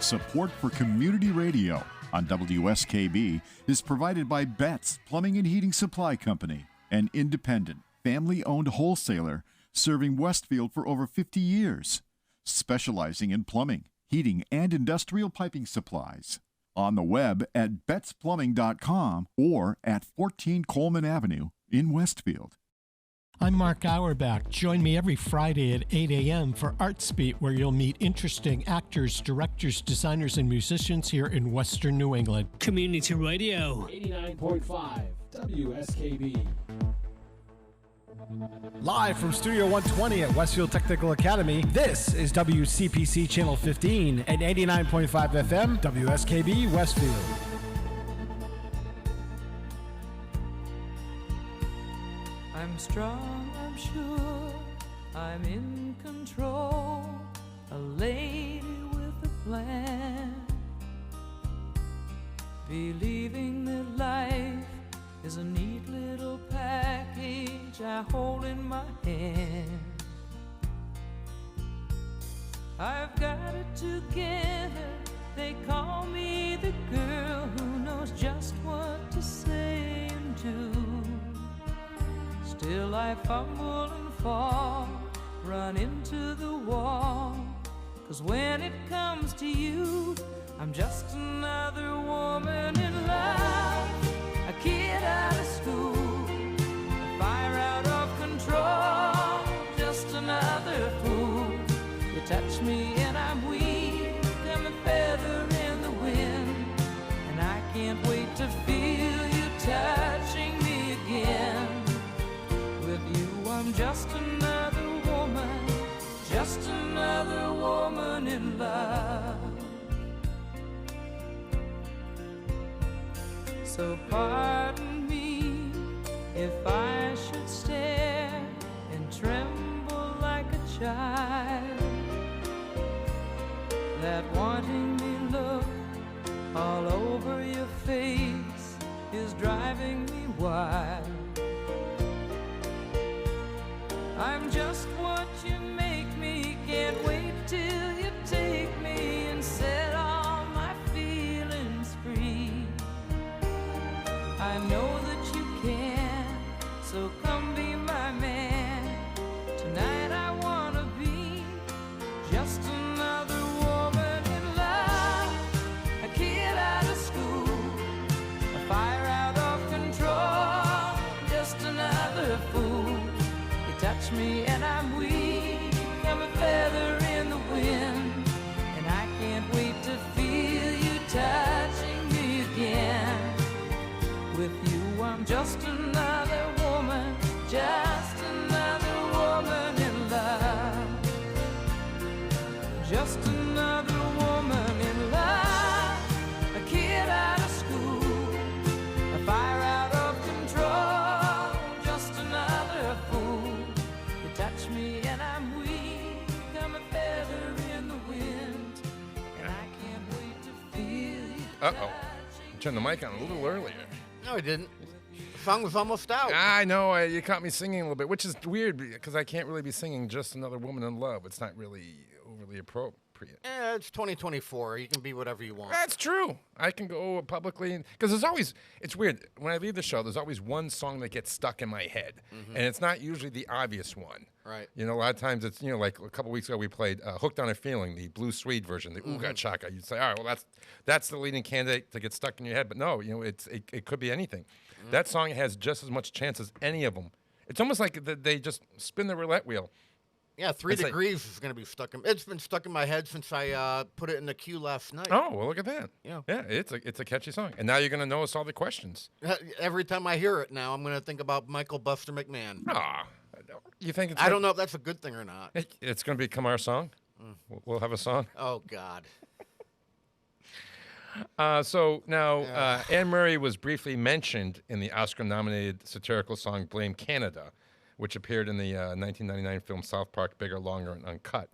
Support for community radio on WSKB is provided by Betts Plumbing and Heating Supply Company, an independent, family-owned wholesaler serving Westfield for over 50 years, specializing in plumbing, heating, and industrial piping supplies. On the web at bettsplumbing.com or at 14 Coleman Avenue in Westfield. I'm Mark Auerbach. Join me every Friday at 8 a.m. for Artsbeat, where you'll meet interesting actors, directors, designers, and musicians here in Western New England. Community Radio. 89.5 WSKB. Live from Studio 120 at Westfield Technical Academy, this is WCPC Channel 15 and 89.5 FM WSKB Westfield. I'm strong, I'm sure, I'm in control, a lady with a plan, believing that life is a neat little package I hold in my hand. I've got it together, they call me the girl who knows just what to say and do. Still I fumble and fall, run into the wall, 'cause when it comes to you, I'm just another woman in love, a kid out of school, a fire out of control, just another fool. You touch me and I'm weak, I'm a feather in the wind, and I can't wait to feel you touching me again. With you I'm just another woman in love. So pardon me if I should stare and tremble like a child. That wanting me look all over your face is driving me wild. I'm just what you make me, can't wait till you take me and set all my feelings free. I know that you can, so come be my man. Tonight I wanna be just another woman in love, a kid out of school, a fire out of control, just another fool. Touch me and I'm weak, I'm a feather in the wind, and I can't wait to feel you touching me again. With you I'm just another woman in love, just another woman in love, a kid out of school, a fire out of control, just another fool. Touch me and I'm weak, I'm a feather in the wind, and I can't wait to feel you. Uh-oh. Turned the mic on a little earlier. No, I didn't. The song was almost out. I know. You caught me singing a little bit, which is weird because I can't really be singing Just Another Woman in Love. It's not really overly appropriate. Yeah, it's 2024. You can be whatever you want. That's true. I can go publicly because there's always. It's weird when I leave the show. There's always one song that gets stuck in my head, and it's not usually the obvious one. Right. You know, a lot of times it's like a couple weeks ago we played "Hooked on a Feeling," the Blue Swede version, the Ooga Chaka. You'd say, all right, well that's the leading candidate to get stuck in your head, but no, it could be anything. That song has just as much chance as any of them. It's almost like they just spin the roulette wheel. Yeah, 3 Degrees is going to be stuck in. It's been stuck in my head since I put it in the queue last night. Oh, well, look at that. Yeah, it's a catchy song, and now you're going to know us all the questions. Every time I hear it now, I'm going to think about Michael Buster McMahon. Ah, you think it's? I don't know if that's a good thing or not. It's going to become our song. We'll have a song. Oh God. So now, Anne Murray was briefly mentioned in the Oscar-nominated satirical song "Blame Canada," which appeared in the 1999 film South Park: Bigger, Longer, and Uncut.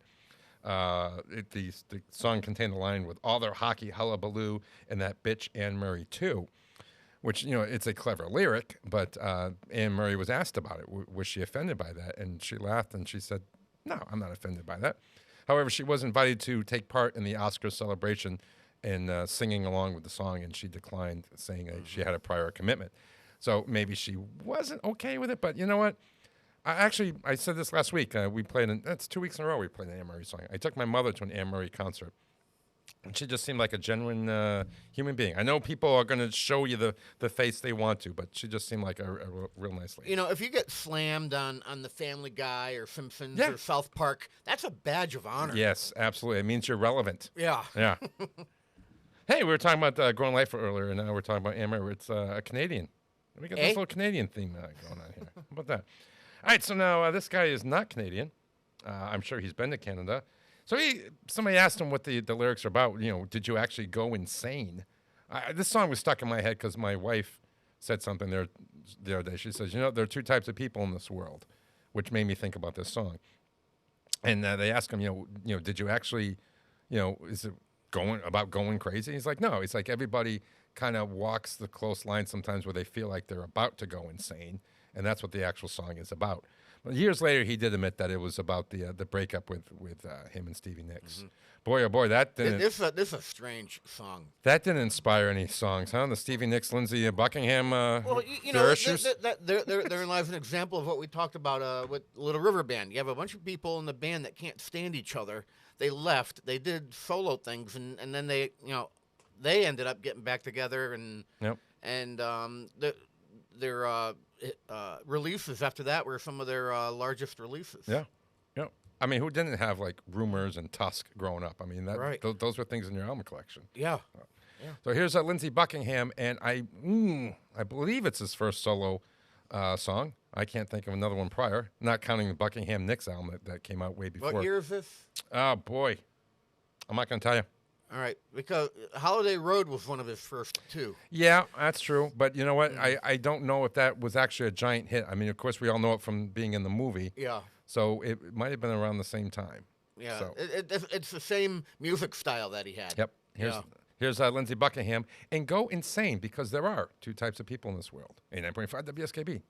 The song contained the line "with all their hockey hullabaloo and that bitch Anne Murray too," which it's a clever lyric. But Anne Murray was asked about it. Was she offended by that? And she laughed and she said, "No, I'm not offended by that." However, she was invited to take part in the Oscar celebration and singing along with the song, and she declined, saying she had a prior commitment. So maybe she wasn't okay with it, but you know what? I said this last week. We played, that's 2 weeks in a row we played an Anne Murray song. I took my mother to an Anne Murray concert. And she just seemed like a genuine human being. I know people are going to show you the face they want to, but she just seemed like a real nice lady. You know, if you get slammed on the Family Guy or Simpsons or South Park, that's a badge of honor. Yes, absolutely. It means you're relevant. Yeah. Yeah. Hey, we were talking about Growing Life earlier, and now we're talking about Anne Murray. It's a Canadian. We got this little Canadian theme going on here. How about that? All right, so now this guy is not Canadian. I'm sure he's been to Canada. So somebody asked him what the lyrics are about. You know, did you actually go insane? This song was stuck in my head because my wife said something there the other day. She says, you know, there are two types of people in this world, which made me think about this song. And they asked him, you know, did you actually, you know, is it going crazy? He's like, no. It's like everybody kind of walks the close line sometimes where they feel like they're about to go insane, and that's what the actual song is about. But years later, he did admit that it was about the breakup with him and Stevie Nicks. Mm-hmm. Boy, oh boy, that didn't. This is a strange song. That didn't inspire any songs, huh? The Stevie Nicks, Lindsey Buckingham. Well, you know, therein lies an example of what we talked about with Little River Band. You have a bunch of people in the band that can't stand each other. They left. They did solo things, and then they ended up getting back together, and their releases after that were some of their largest releases. Yeah. I mean, who didn't have like Rumors and Tusk growing up? I mean, those were things in your album collection. Yeah. So here's Lindsey Buckingham, and I believe it's his first solo song. I can't think of another one prior, not counting the Buckingham Nicks album that came out way before. What year is this? Oh boy, I'm not gonna tell you. All right, because Holiday Road was one of his first two. Yeah, that's true. But you know what? I don't know if that was actually a giant hit. I mean, of course, we all know it from being in the movie. Yeah. So it might have been around the same time. Yeah, so. It's the same music style that he had. Yep. Here's Lindsey Buckingham. And go insane, because there are two types of people in this world. 89.5 WSKB.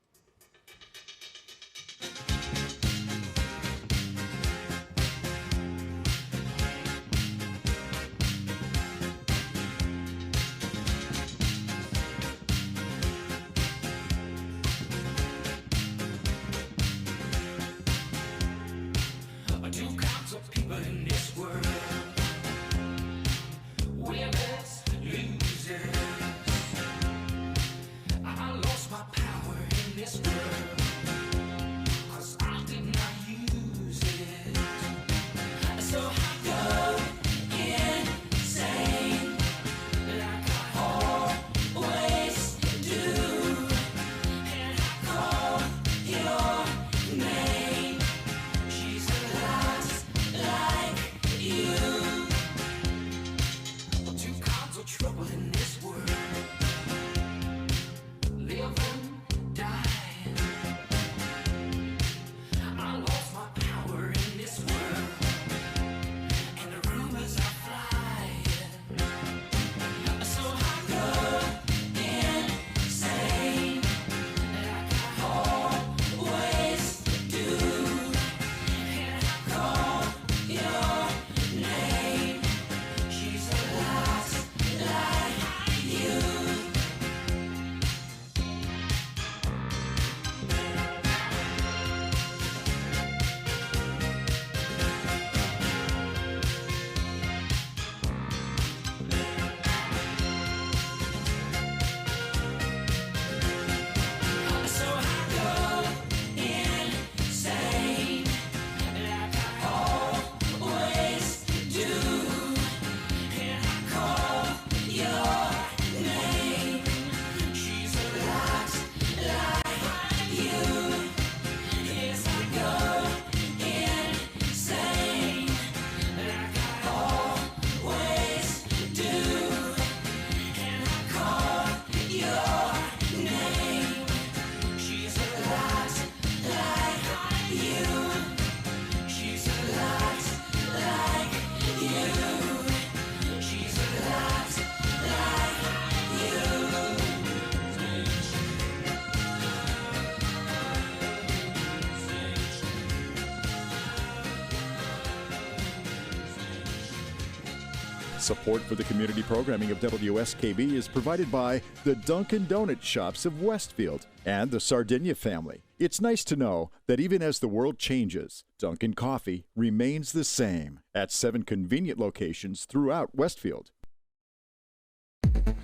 Support for the community programming of WSKB is provided by the Dunkin' Donut Shops of Westfield and the Sardinia family. It's nice to know that even as the world changes, Dunkin' Coffee remains the same at 7 convenient locations throughout Westfield.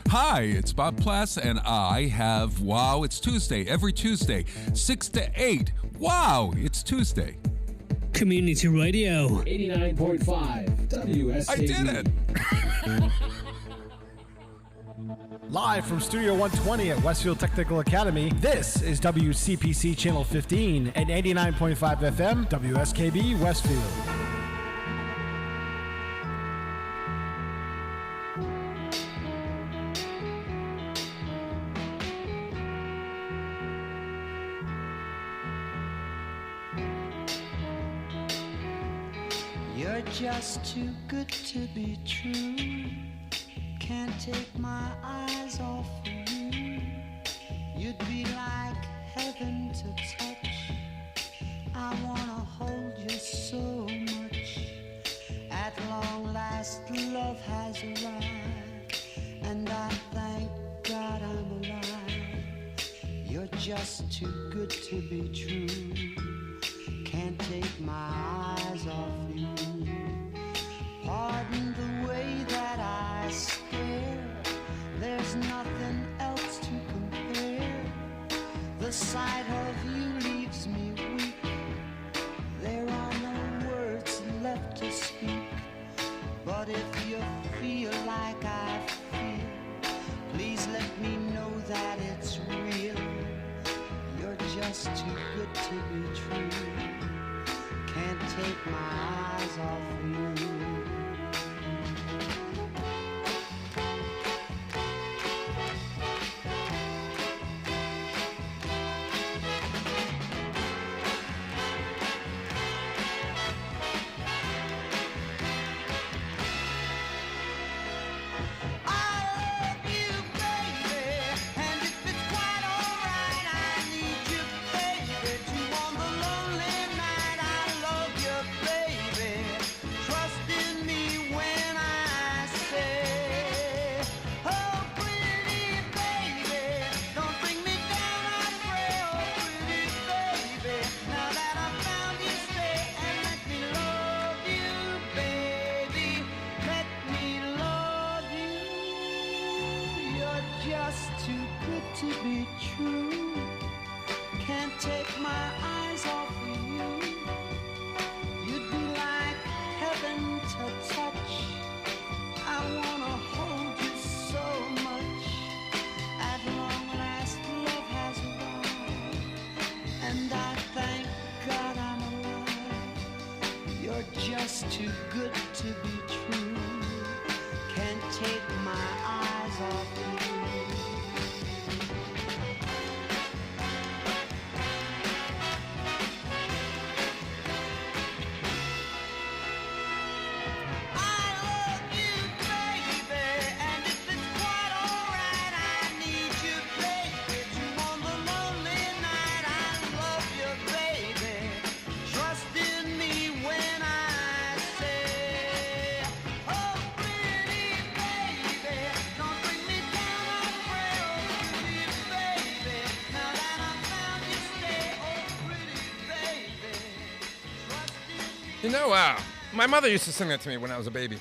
Hi, it's Bob Plass, and I have Wow, It's Tuesday every Tuesday, 6 to 8. Wow, it's Tuesday. Community Radio 89.5 WSKB. I did it! Live from Studio 120 at Westfield Technical Academy, this is WCPC Channel 15 and 89.5 FM, WSKB Westfield. You're just too good to be true. Can't take my eyes off of you. You'd be like heaven to touch. I wanna hold you so much. At long last, love has arrived, and I thank God I'm alive. You're just too good to be true. Can't take my eyes off you. Pardon the way that I stare. There's nothing else to compare. The sight of you leaves me weak. There are no words left to speak. But if you feel like I feel, please let me know that it's real. You're just too good to be true. Can't take my eyes off you. Just too good to be true. Can't take my eyes off you. I love you, baby, and if it's quite alright, I need you, baby, to on the lonely night. I love you, baby. Trust in me when I You know, my mother used to sing that to me when I was a baby.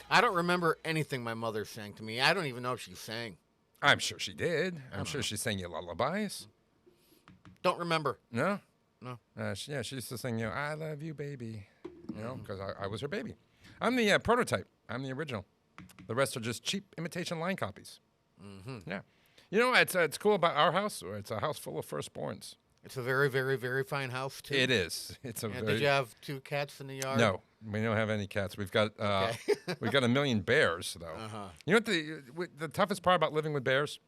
I don't remember anything my mother sang to me. I don't even know if she sang. I'm sure she did. I'm sure she sang you lullabies. Don't remember. No? No. She used to sing, I love you, baby. You know, because I was her baby. I'm the prototype. I'm the original. The rest are just cheap imitation line copies. Mm-hmm. Yeah. You know, it's cool about our house. It's a house full of firstborns. It's a very, very, very fine house, too. It is. It's a. Did you have 2 cats in the yard? No, we don't have any cats. We've got we've got 1 million bears, though. Uh-huh. You know what the toughest part about living with bears?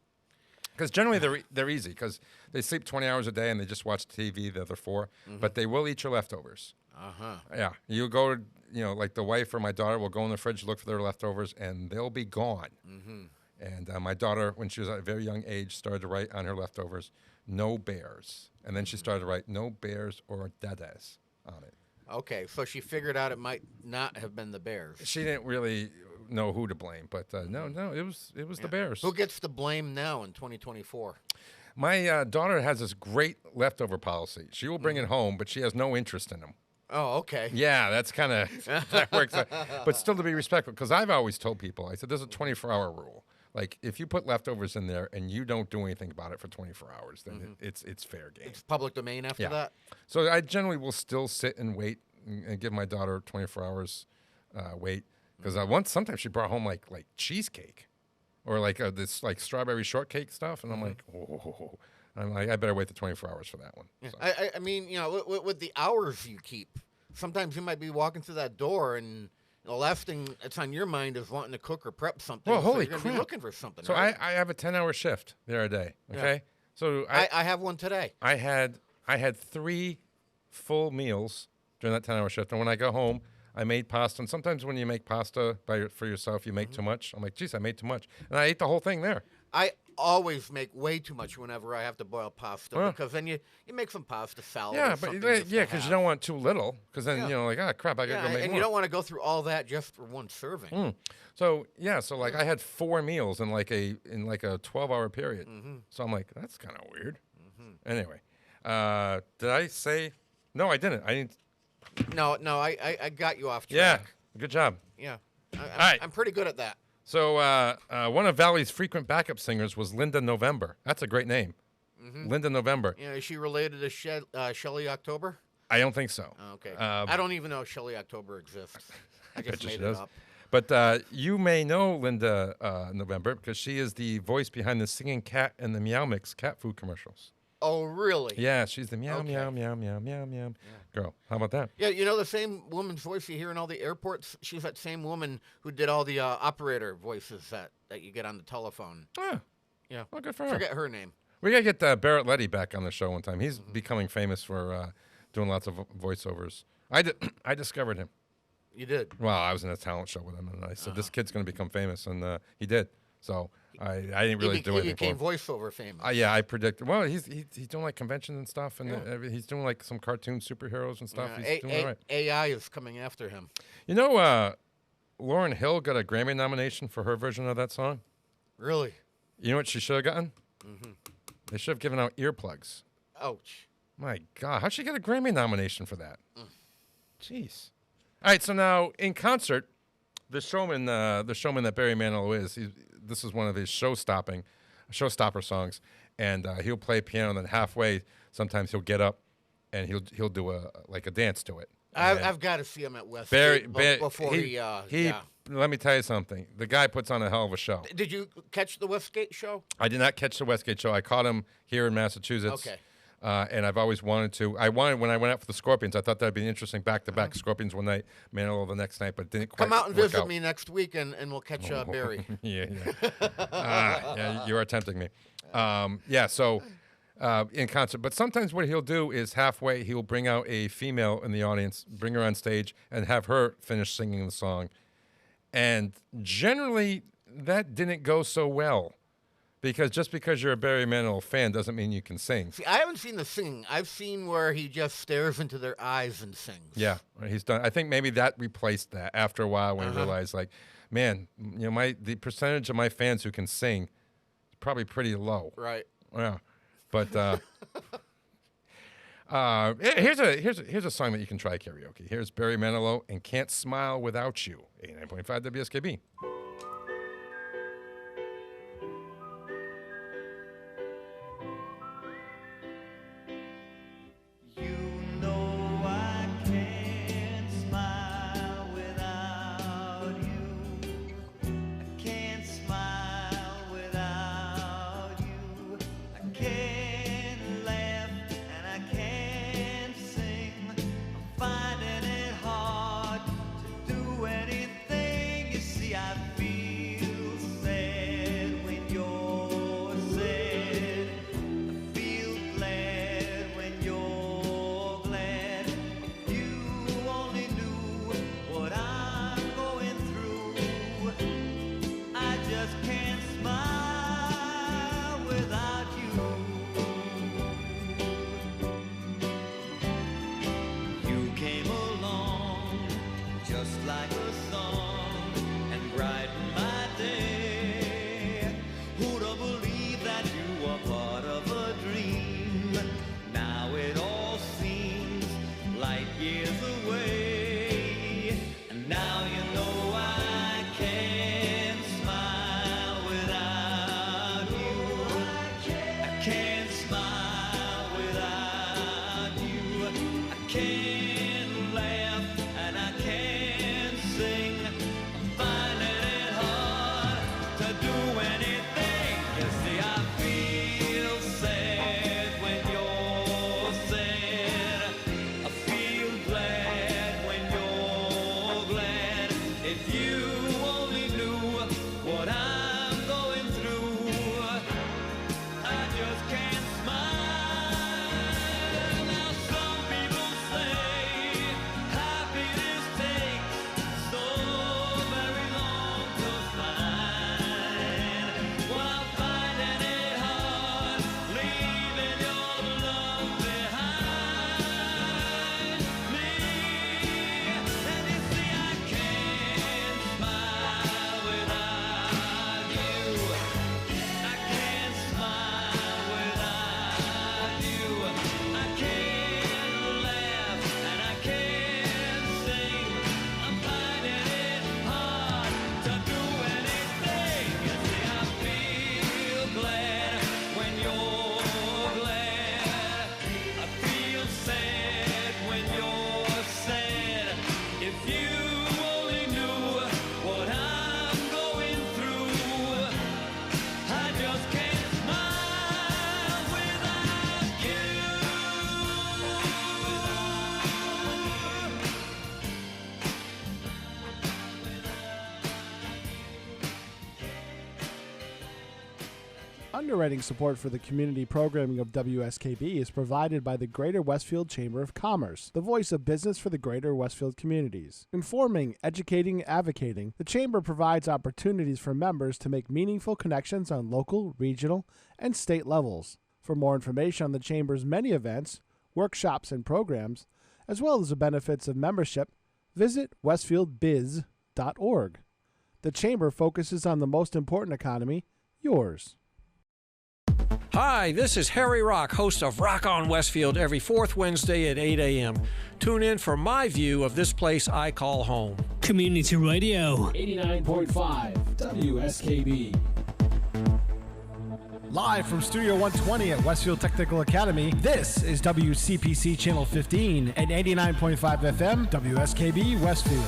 Because generally they're easy because they sleep 20 hours a day and they just watch TV the other 4, but they will eat your leftovers. Uh-huh. Yeah, you go, like the wife or my daughter will go in the fridge, look for their leftovers, and they'll be gone. Mm-hmm. And my daughter, when she was at a very young age, started to write on her leftovers, no bears. And then she started to write, no bears or dadas on it. Okay, so she figured out it might not have been the Bears. She didn't really know who to blame, but no, it was the Bears. Who gets the blame now in 2024? My daughter has this great leftover policy. She will bring it home, but she has no interest in them. Oh, okay. Yeah, that's kind of that works. But still, to be respectful, because I've always told people, I said there's a 24-hour rule. Like if you put leftovers in there and you don't do anything about it for 24 hours, then it's fair game. It's public domain after that. So I generally will still sit and wait and give my daughter 24 hours wait, because sometimes she brought home like cheesecake or like this like strawberry shortcake stuff, and I'm like, oh. I'm like, I better wait the 24 hours for that one. Yeah. So. I mean, you know, with the hours you keep, sometimes you might be walking through that door and the last thing that's on your mind is wanting to cook or prep something. Well, holy so you're crap. gonna be looking for something. So right? I have a 10-hour shift there a day. Okay, Yeah. so I have one today. I had 3 full meals during that 10-hour shift, and when I go home, I made pasta. And sometimes when you make pasta for yourself, you make too much. I'm like, geez, I made too much, and I ate the whole thing there. I always make way too much whenever I have to boil pasta because then you make some pasta salad. Yeah, or but something just to because you don't want too little, because then you know, like, crap, I gotta go make and more. you don't want to go through all that just for one serving. So like I had 4 meals in like a 12-hour period. So I'm like, that's kind of weird. Anyway, did I say? No, I didn't. I didn't. No, I got you off track. Yeah, good job. Yeah, right. I'm pretty good at that. So one of Valley's frequent backup singers was Linda November. That's a great name. Linda November. Yeah, is she related to Shelley October? I don't think so. Okay. I don't even know Shelley October exists. I just made it up. But you may know Linda November because she is the voice behind the singing cat and the Meow Mix cat food commercials. Oh, really? Yeah, she's the meow, meow, meow, meow, meow, meow girl. How about that? Yeah, you know the same woman's voice you hear in all the airports? She's that same woman who did all the operator voices that you get on the telephone. Yeah. Well, good for her. Forget her name. We got to get Barrett Letty back on the show one time. He's becoming famous for doing lots of voiceovers. I discovered him. You did? Well, I was in a talent show with him, and I said, this kid's going to become famous, and he did. So I didn't really do anything He became for him. voiceover famous. Yeah, I predicted. Well, he's doing like conventions and stuff, and he's doing like some cartoon superheroes and stuff. He's doing all right. AI is coming after him. You know, Lauryn Hill got a Grammy nomination for her version of that song. Really? You know what she should have gotten? They should have given out earplugs. Ouch. My God, how'd she get a Grammy nomination for that? Jeez. All right, so now in concert, the showman that Barry Manilow is, this is one of his showstopper songs, and he'll play piano, and then halfway, sometimes he'll get up, and he'll do a dance to it. I've got to see him at Westgate before he. Let me tell you something. The guy puts on a hell of a show. Did you catch the Westgate show? I did not catch the Westgate show. I caught him here in Massachusetts. Okay. And I've always wanted to. When I went out for the Scorpions, I thought that'd be interesting back-to-back. Scorpions one night, Manilow the next night, but it didn't quite come out and work visit out. me next week, and we'll catch Barry. Yeah, you are tempting me. So in concert. But sometimes what he'll do is halfway, he'll bring out a female in the audience, bring her on stage, and have her finish singing the song. And generally, that didn't go so well. Because just because you're a Barry Manilow fan doesn't mean you can sing. See, I haven't seen the singing. I've seen where he just stares into their eyes and sings. Yeah, he's done. I think maybe that replaced that after a while when he realized, like, man, you know, the percentage of my fans who can sing is probably pretty low. Right. Yeah, but here's a song that you can try karaoke. Here's Barry Manilow and "Can't Smile Without You." 89.5 WSKB. Finding it hard to do anything. You see, I've Underwriting support for the community programming of WSKB is provided by the Greater Westfield Chamber of Commerce, the voice of business for the Greater Westfield communities. Informing, educating, advocating, the Chamber provides opportunities for members to make meaningful connections on local, regional, and state levels. For more information on the Chamber's many events, workshops, and programs, as well as the benefits of membership, visit westfieldbiz.org. The Chamber focuses on the most important economy, yours. Hi, this is Harry Rock, host of Rock on Westfield every fourth Wednesday at 8 a.m. Tune in for my view of this place I call home. Community Radio. 89.5 WSKB. Live from Studio 120 at Westfield Technical Academy, this is WCPC Channel 15 and 89.5 FM WSKB Westfield.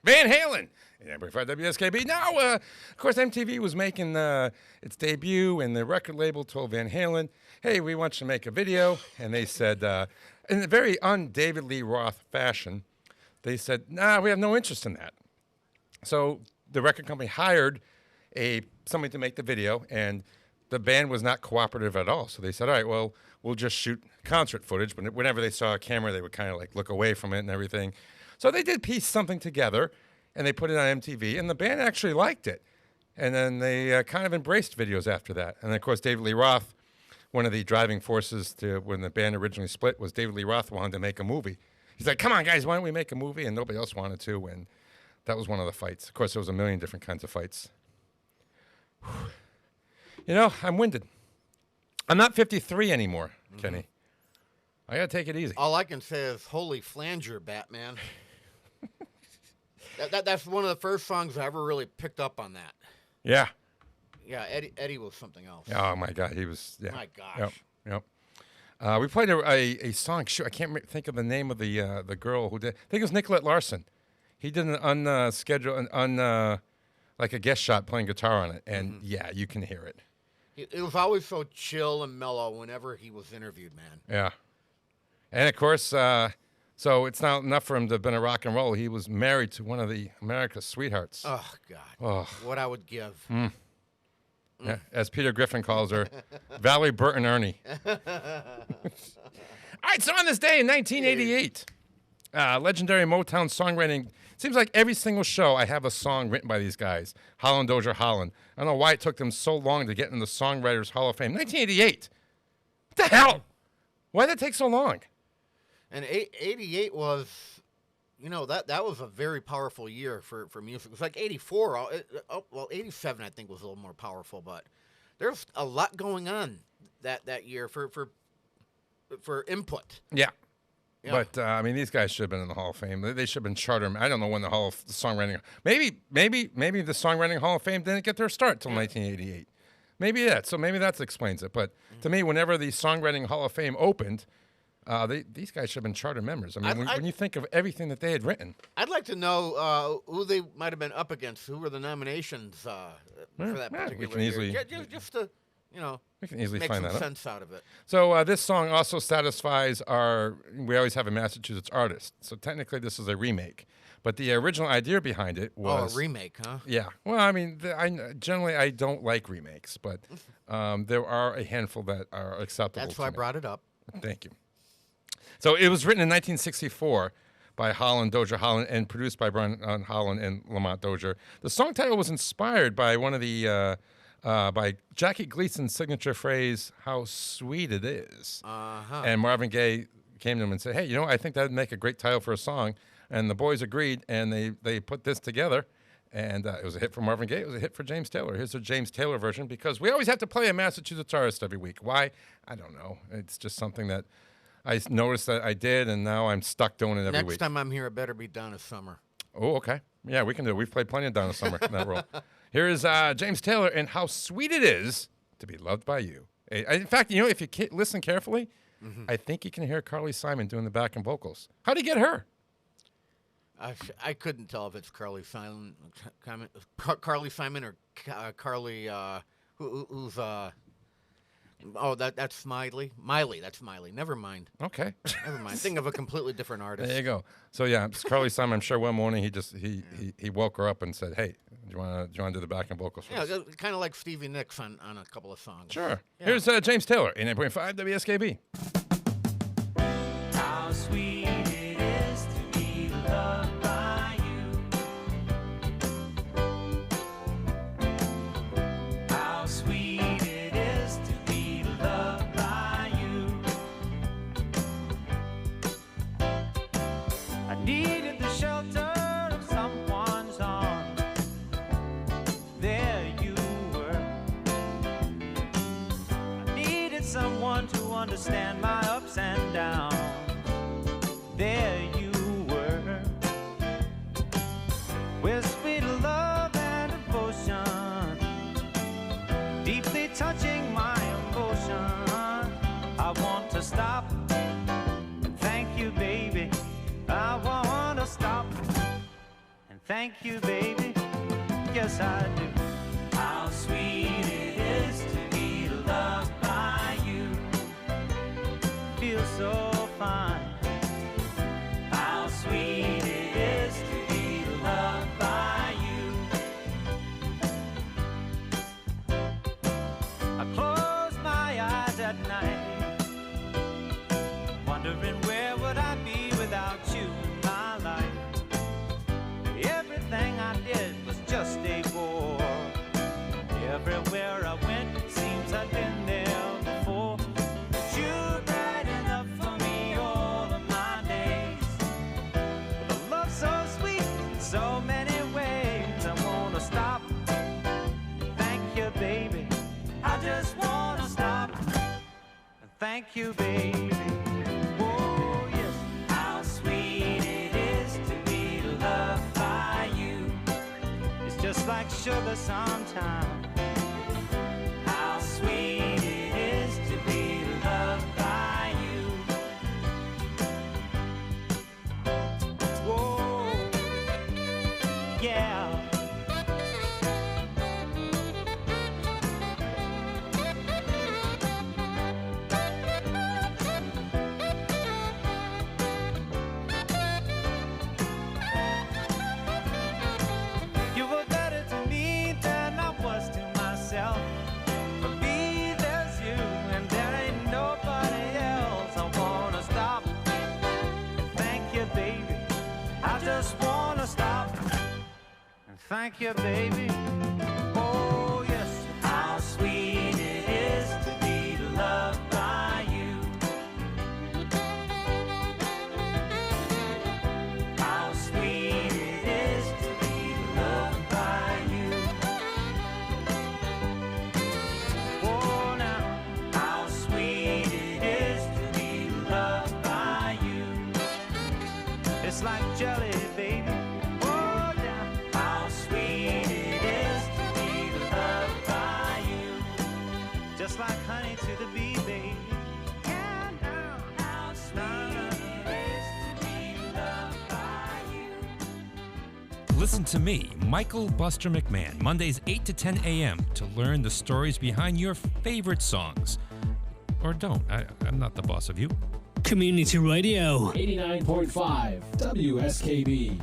Van Halen. Yeah, for WSKB. Now, of course, MTV was making its debut, and the record label told Van Halen, hey, we want you to make a video. And they said, in a very un-David Lee Roth fashion, they said, nah, we have no interest in that. So the record company hired somebody to make the video, and the band was not cooperative at all. So they said, all right, well, we'll just shoot concert footage. But whenever they saw a camera, they would kind of like look away from it and everything. So they did piece something together, and they put it on MTV, and the band actually liked it. And then they kind of embraced videos after that. And, of course, David Lee Roth one of the driving forces to when the band originally split was David Lee Roth wanted to make a movie. He's like, come on, guys, why don't we make a movie? And nobody else wanted to, and that was one of the fights. Of course, there was a million different kinds of fights. You know, I'm winded. I'm not 53 anymore, Kenny. I got to take it easy. All I can say is, holy flanger, Batman. That's one of the first songs I ever really picked up on that. Yeah. Yeah, Eddie was something else. Oh, my God. He was, yeah. My gosh. Yep. We played a song. Shoot, I can't think of the name of the girl who did. I think it was Nicolette Larson. He did an unscheduled, like a guest shot playing guitar on it. And, yeah, you can hear it. It was always so chill and mellow whenever he was interviewed, man. Yeah. And, of course, so it's not enough for him to have been a rock and roll. He was married to one of the America's sweethearts. Oh, God. Oh. What I would give. Yeah, as Peter Griffin calls her, Valerie Burton Ernie. All right, so on this day in 1988, legendary Motown songwriting. It seems like every single show I have a song written by these guys, Holland Dozier Holland. I don't know why it took them so long to get in the Songwriters Hall of Fame. 1988. What the hell? Why did it take so long? And 88 was, you know, that was a very powerful year for music. It was like 84. Well, 87 I think was a little more powerful, but there's a lot going on that year for input. Yeah. But I mean, these guys should have been in the Hall of Fame. They should have been chartered. I don't know when the Songwriting. Maybe the Songwriting Hall of Fame didn't get their start till 1988. Maybe that. So maybe that explains it. But to me, whenever the Songwriting Hall of Fame opened, these guys should have been charter members. I mean, when you think of everything that they had written. I'd like to know who they might have been up against. Who were the nominations for that particular year? Just to, you know, we can easily make find some that sense out of it. So this song also satisfies we always have a Massachusetts artist. So technically this is a remake. But the original idea behind it was... Oh, a remake, huh? Yeah. Well, I mean, generally I don't like remakes, but there are a handful that are acceptable. That's why I brought it up. Thank you. So it was written in 1964 by Holland, Dozier Holland, and produced by Brian Holland and Lamont Dozier. The song title was inspired by one of the... by Jackie Gleason's signature phrase, "How sweet it is." And Marvin Gaye came to him and said, "Hey, you know, I think that would make a great title for a song." And the boys agreed, and they put this together. And it was a hit for Marvin Gaye. It was a hit for James Taylor. Here's the James Taylor version, because we always have to play a Massachusetts artist every week. Why? I don't know. It's just something that I noticed that I did, and now I'm stuck doing it every week. Next time I'm here, it better be Donna Summer. Oh, okay. Yeah, we can do it. We've played plenty of Donna Summer in that role. Here is James Taylor and How Sweet It Is to Be Loved by You. In fact, you know, if you listen carefully, I think you can hear Carly Simon doing the backing vocals. How'd he get her? I couldn't tell if it's Carly Simon or Carly, who's... Oh, that's Miley. That's Miley. Never mind. Okay. Never mind. Think of a completely different artist. There you go. So yeah, it's Carly Simon. I'm sure one morning he woke her up and said, "Hey, do you want to do the backing vocals?" Yeah, kind of like Stevie Nicks on a couple of songs. Sure. Yeah. Here's James Taylor, 89.5 WSKB. How sweet it is to be loved by you. How sweet it is to be loved by you. I needed the shelter of someone's arms. There you were. I needed someone to understand my ups and downs. There you were, with sweet love and devotion, deeply touching my emotion. I want to stop and thank you, baby. I want to stop and thank you, baby. Yes, I do. How sweet it is to be loved by you. Feels so fine. How sweet it is to be loved by you. I close my eyes at night, wondering where would I be without you in my life. Everything I did was just a bore. Everywhere I went, it seems I've been there before. thank you, baby. Oh, yes. How sweet it is to be loved by you. It's just like sugar sometimes. How sweet it is to be loved by you. Whoa, yeah. You were better to me than I was to myself. For me, there's you, and there ain't nobody else. I wanna stop and thank you, baby. I just wanna stop and thank you, baby. Oh, yes, how sweet it is to be loved by you. How sweet it is to be loved by you. Oh, now, how sweet it is to be loved by you. It's like jelly, baby. Oh, yeah. How sweet it is to be loved by you. Just like honey to the bee, baby. Yeah, now, how sweet it is to be loved by you. Listen to me, Michael Buster McMahon, Mondays 8 to 10 a.m. to learn the stories behind your favorite songs. Or don't. I'm not the boss of you. Community Radio. 89.5 WSKB.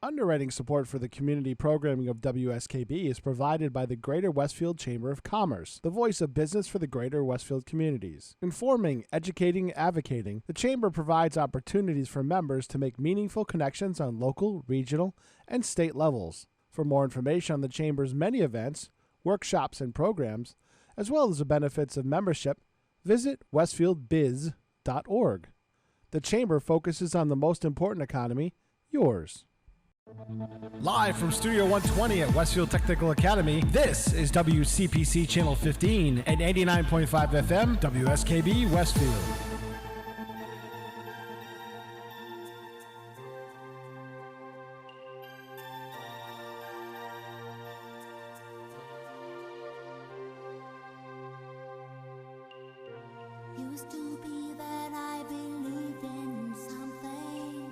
Underwriting support for the community programming of WSKB is provided by the Greater Westfield Chamber of Commerce, the voice of business for the Greater Westfield communities. Informing, educating, advocating, the Chamber provides opportunities for members to make meaningful connections on local, regional, and state levels. For more information on the Chamber's many events, workshops, and programs, as well as the benefits of membership, visit westfieldbiz.org. The Chamber focuses on the most important economy, yours. Live from Studio 120 at Westfield Technical Academy, this is WCPC Channel 15 and 89.5 FM, WSKB Westfield. Used to be that I believed in something.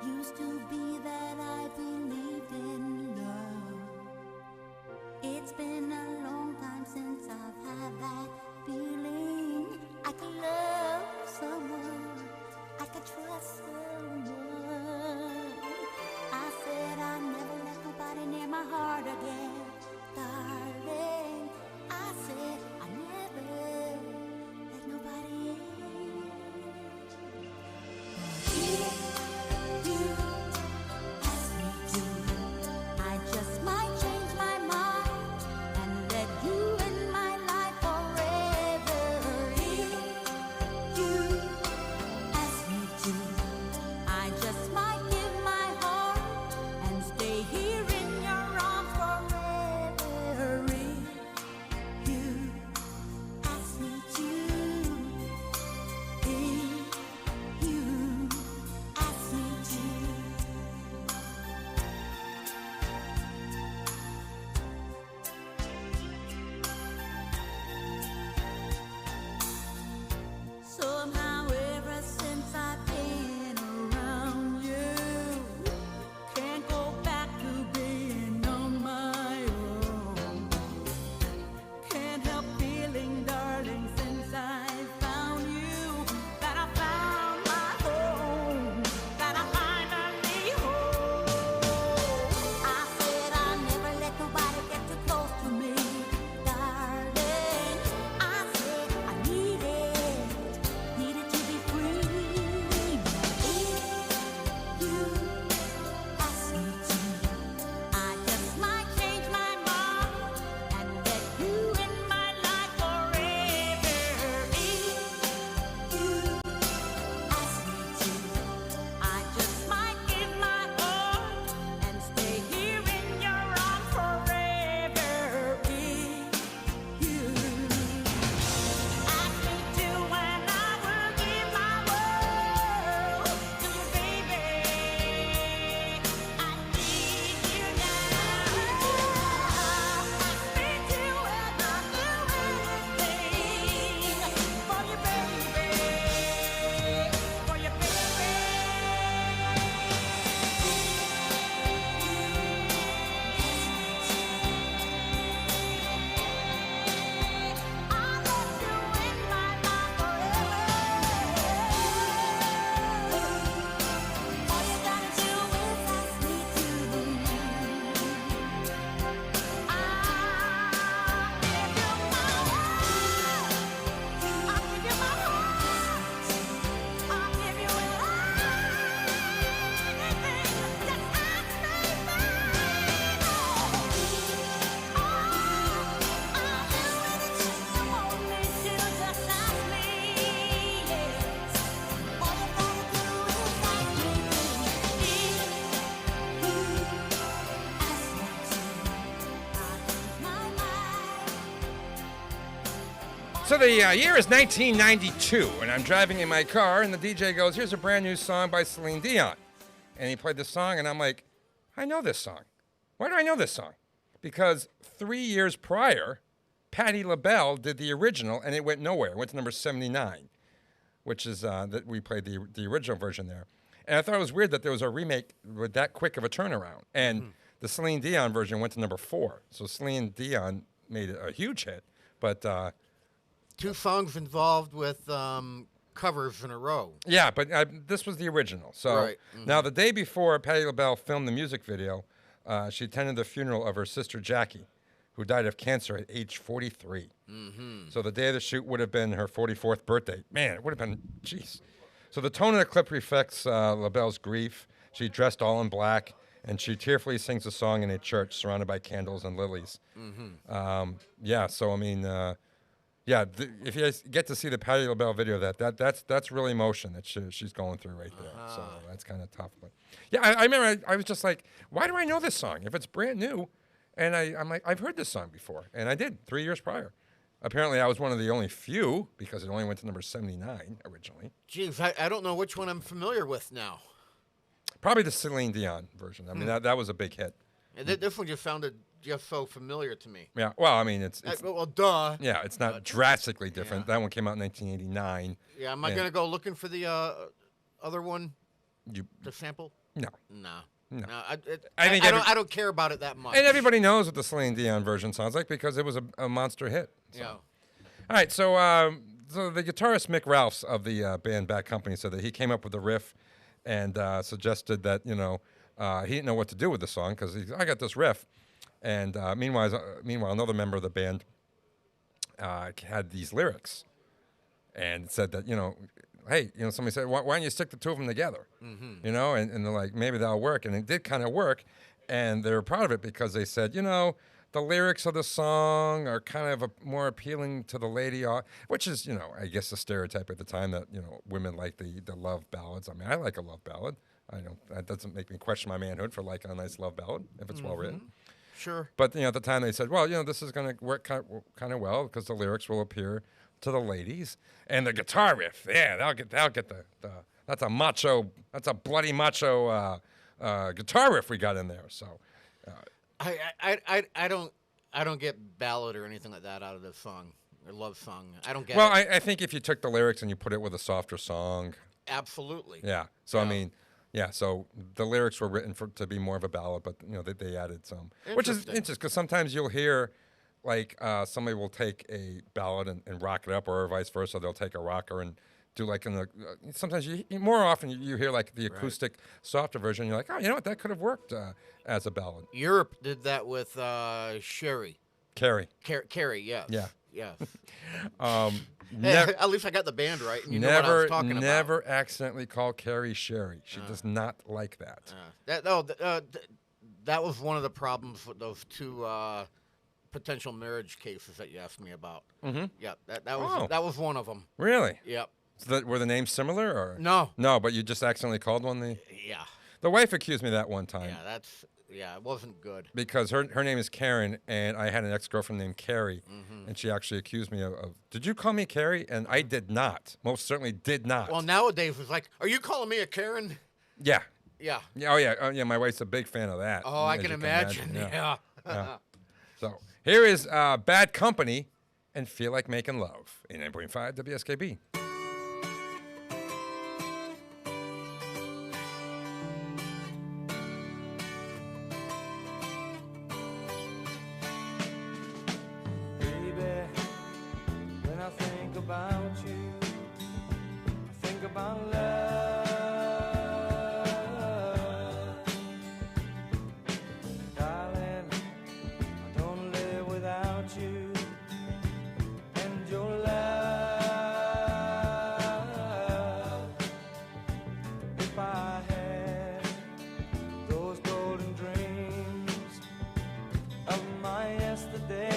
Used to be that I believed in love. It's been a long time since I've had that feeling. I can't So the year is 1992, and I'm driving in my car, and the DJ goes, here's a brand new song by Celine Dion. And he played the song, and I'm like, I know this song. Why do I know this song? Because 3 years prior, Patti LaBelle did the original, and it went nowhere. It went to number 79, which is that we played the original version there. And I thought it was weird that there was a remake with that quick of a turnaround. And the Celine Dion version went to number 4. So Celine Dion made it a huge hit, but... 2 songs involved with covers in a row. Yeah, but this was the original. So Right. now the day before Patti LaBelle filmed the music video, she attended the funeral of her sister Jackie, who died of cancer at age 43. So the day of the shoot would have been her 44th birthday. Man, it would have been, jeez. So the tone of the clip reflects LaBelle's grief. She dressed all in black, and she tearfully sings a song in a church surrounded by candles and lilies. Yeah, so I mean... if you guys get to see the Patti LaBelle video, that's real emotion that she's going through right there. So that's kind of tough. But yeah, I remember I was just like, why do I know this song if it's brand new? And I'm like, I've heard this song before, and I did 3 years prior. Apparently, I was one of the only few because it only went to number 79 originally. Geez, I don't know which one I'm familiar with now. Probably the Celine Dion version. I mean, that was a big hit. And this one just sounded just so familiar to me. Yeah, well, I mean, it's well, duh. Yeah, it's not drastically different. That one came out in 1989. Yeah, am I going to go looking for the other one? The sample? No. No. I don't care about it that much. And everybody knows what the Celine Dion version sounds like because it was a monster hit. So. Yeah. All right, so the guitarist Mick Ralphs of the band Bad Company said that he came up with the riff and suggested that, he didn't know what to do with the song because I got this riff. And meanwhile, another member of the band had these lyrics and said that, hey, somebody said, why don't you stick the two of them together? And they're like, maybe that'll work. And it did kind of work. And they were proud of it because they said, the lyrics of the song are kind of more appealing to the lady, which is, I guess a stereotype at the time that, women like the love ballads. I mean, I like a love ballad. That doesn't make me question my manhood for liking a nice love ballad if it's well written. Sure. But, at the time they said, well, this is going to work kind of well because the lyrics will appeal to the ladies. And the guitar riff, yeah, they'll get the that's a bloody macho guitar riff we got in there. So I don't get ballad or anything like that out of this song or love song. I don't get it. Well, it. I think if you took the lyrics and you put it with a softer song. Absolutely. Yeah. So, I mean... Yeah, so the lyrics were written to be more of a ballad, but they added some, which is interesting because sometimes you'll hear like somebody will take a ballad and rock it up, or vice versa. They'll take a rocker and do like sometimes more often you hear like the acoustic softer version. You're like, oh, you know what, that could have worked as a ballad. Europe did that with Carrie, yes. Yeah. Yes. Never, at least I got the band right. And you know what I was talking about. Never accidentally call Carrie Sherry. She does not like that. That was one of the problems with those two potential marriage cases that you asked me about. Mm-hmm. Yeah, that was one of them. Really? Yep. So were the names similar or no? No, but you just accidentally called one. Yeah. The wife accused me that one time. Yeah, it wasn't good. Because her name is Karen, and I had an ex-girlfriend named Carrie, and she actually accused me of, did you call me Carrie? And I did not. Most certainly did not. Well, nowadays it's like, are you calling me a Karen? Yeah. Yeah. Oh, yeah. Oh, yeah, my wife's a big fan of that. Oh, I can imagine. Yeah. So here is Bad Company and Feel Like Making Love in 9.5 WSKB. Yesterday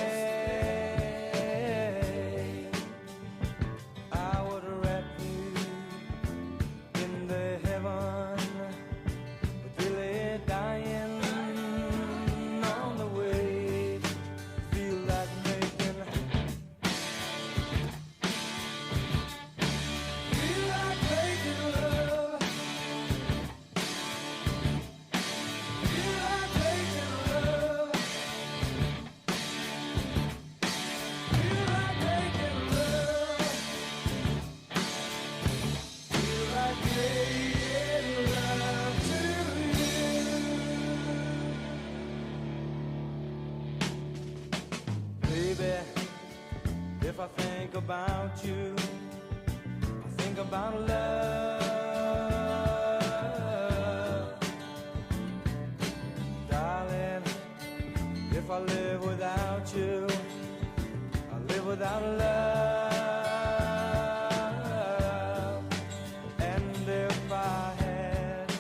about you. I think about love. Darling, if I live without you, I live without love. And if I had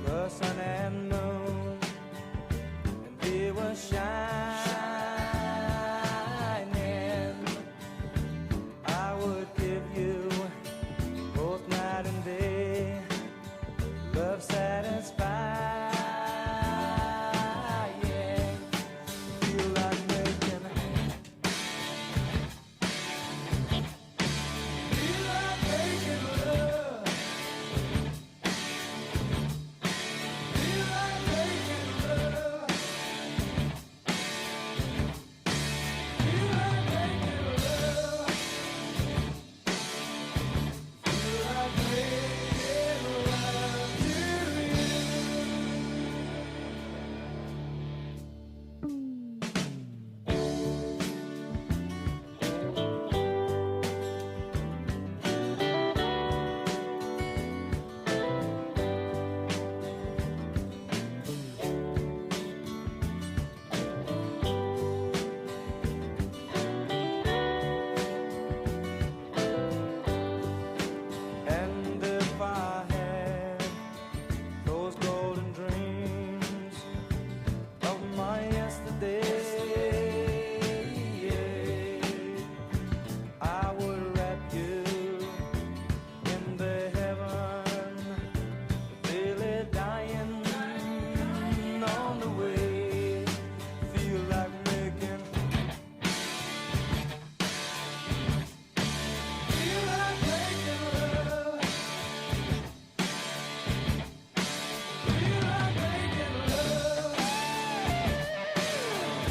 the sun and moon, and they were shining, I would give you both night and day, love satisfying. Feel like making, feel like making love. Feel like making love. Feel like making love. Feel like making love to you. And if I had those golden dreams of my yesterday, I would wrap you in the heaven, feel it dying on the way. Feel like making, feel like making love. Feel like making love. Feel like making love. Feel like making love to you.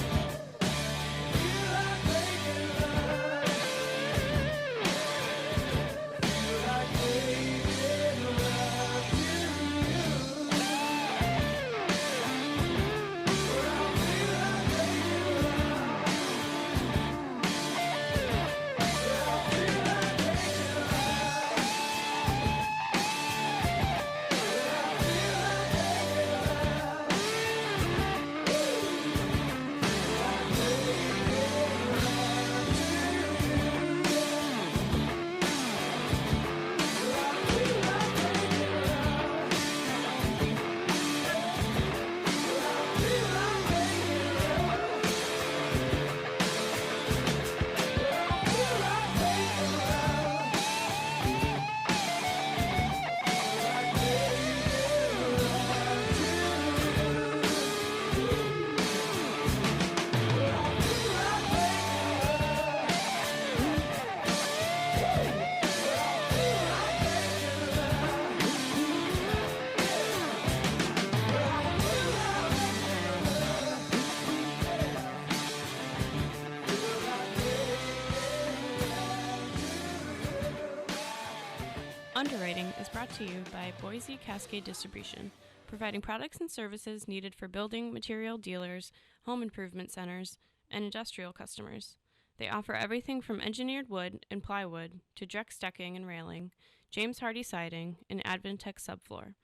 Underwriting is brought to you by Boise Cascade Distribution, providing products and services needed for building material dealers, home improvement centers, and industrial customers. They offer everything from engineered wood and plywood to Drex decking and railing, James Hardy siding, and Advantech subfloor.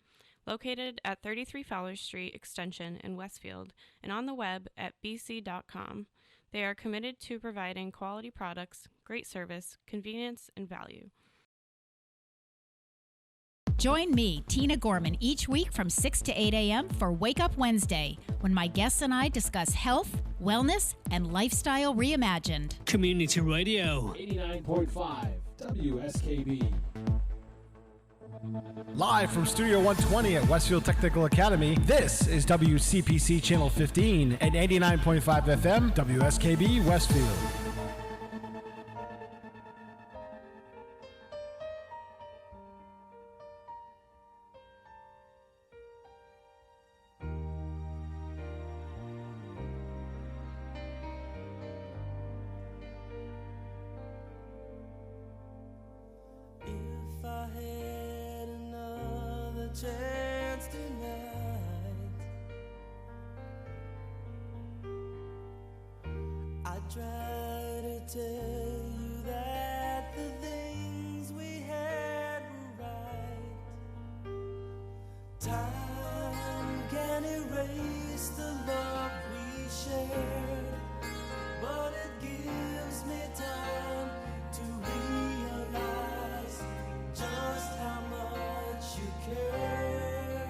Located at 33 Fowler Street Extension in Westfield and on the web at bc.com, they are committed to providing quality products, great service, convenience, and value. Join me, Tina Gorman, each week from 6 to 8 a.m. for Wake Up Wednesday, when my guests and I discuss health, wellness, and lifestyle reimagined. Community Radio. 89.5 WSKB. Live from Studio 120 at Westfield Technical Academy, this is WCPC Channel 15 at 89.5 FM, WSKB Westfield. If I had another chance tonight, I'd try to tell you that Time can erase the love we shared, but it gives me time to realize just how much you care.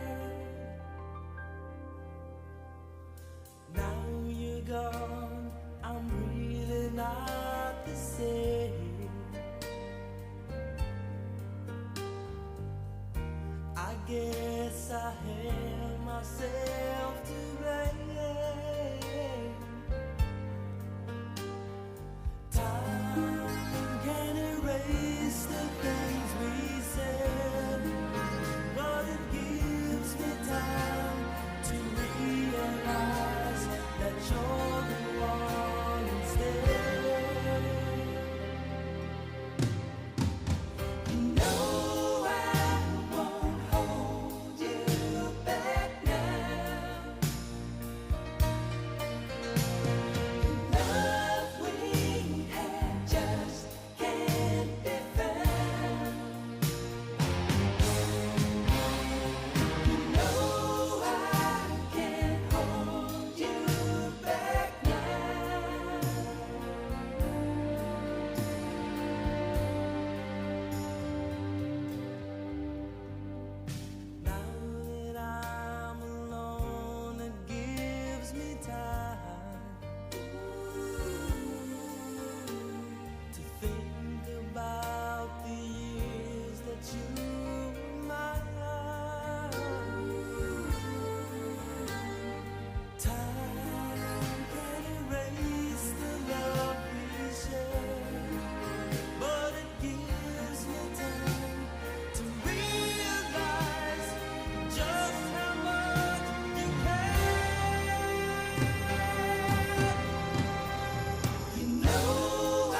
Now you're gone, I'm really not the same. I guess I have myself to blame. Time can erase the things we said, but it gives me time to realize that you're the one instead. You know I won't hold you back now. The love we had just can't be found. You know I can't hold you back now. Now that I'm alone, it gives me time to think about the years that you were mine. Time can erase the love we shared, but it gives me time to realize just how much you care. You know I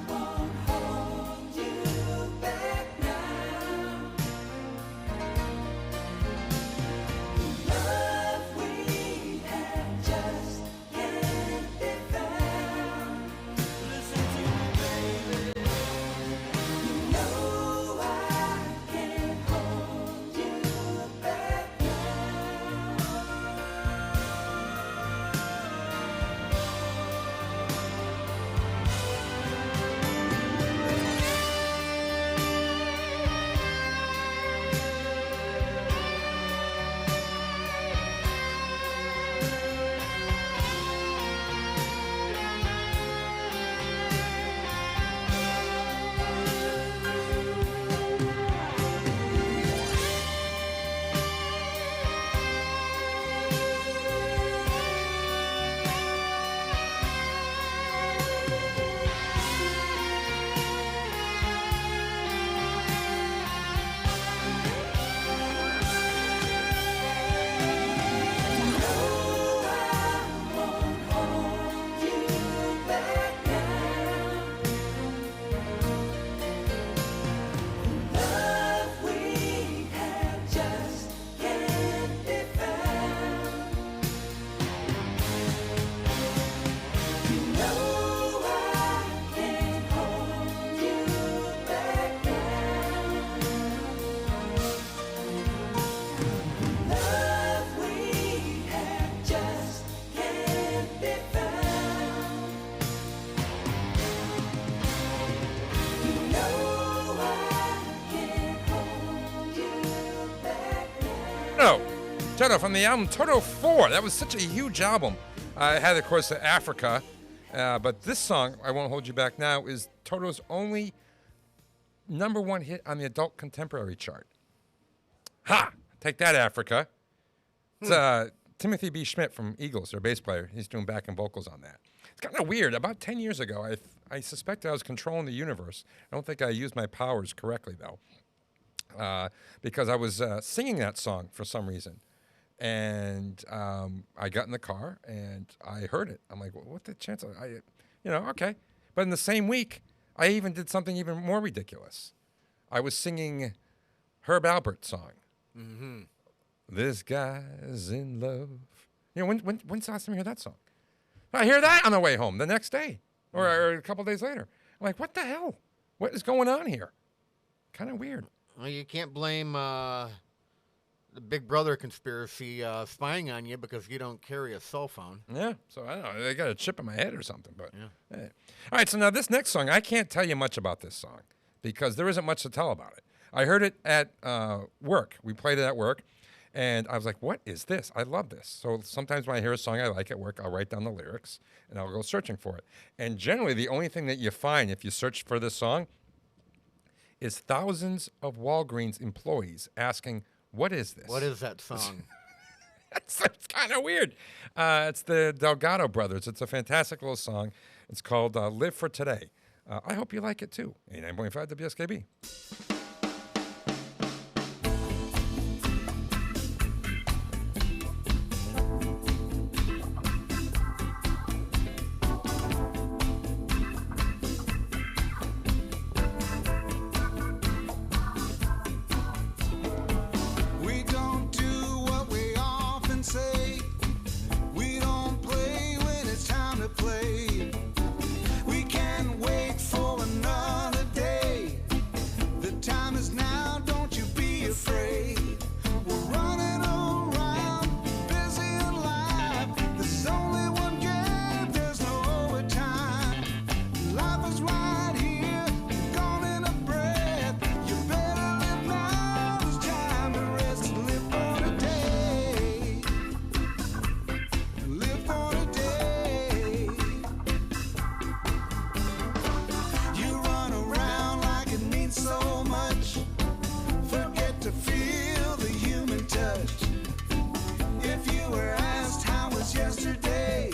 won't hold you back now. The love we had just can't be found. Listen to me, baby. You know I can't hold you back Toto from the album Toto 4. That was such a huge album. I had, of course, Africa. But this song, I Won't Hold You Back Now, is Toto's only #1 hit on the adult contemporary chart. Ha! Take that, Africa. It's Timothy B. Schmidt from Eagles, their bass player. He's doing backing vocals on that. It's kind of weird. About 10 years ago, I suspected I was controlling the universe. I don't think I used my powers correctly, though, because I was singing that song for some reason. And I got in the car, and I heard it. I'm like, well, what the chance? Okay. But in the same week, I even did something even more ridiculous. I was singing Herb Alpert's song. Mm-hmm. This guy's in love. When's the last time you heard that song? I hear that on the way home the next day or a couple days later. I'm like, what the hell? What is going on here? Kind of weird. Well, you can't blame the Big Brother conspiracy spying on you because you don't carry a cell phone. Yeah, so I don't know. They got a chip in my head or something. But Yeah. hey. All right, so now this next song, I can't tell you much about this song because there isn't much to tell about it. I heard it at work. We played it at work, and I was like, what is this? I love this. So sometimes when I hear a song I like at work, I'll write down the lyrics, and I'll go searching for it. And generally, the only thing that you find if you search for this song is thousands of Walgreens employees asking, what is this? What is that song? It's kind of weird. It's the Delgado Brothers. It's a fantastic little song. It's called Live for Today. I hope you like it too. 89.5 WSKB. We don't do what we often say. We don't play when it's time to play. We can't wait for another day. The time is now, don't you be afraid. We're running around, busy in life. There's only one game, there's no overtime. Life is right here, gone in a breath. You better live now, there's time to rest. Live for today. Live for today. You run around like it means so much. Forget to feel the human touch. If you were asked how was yesterday,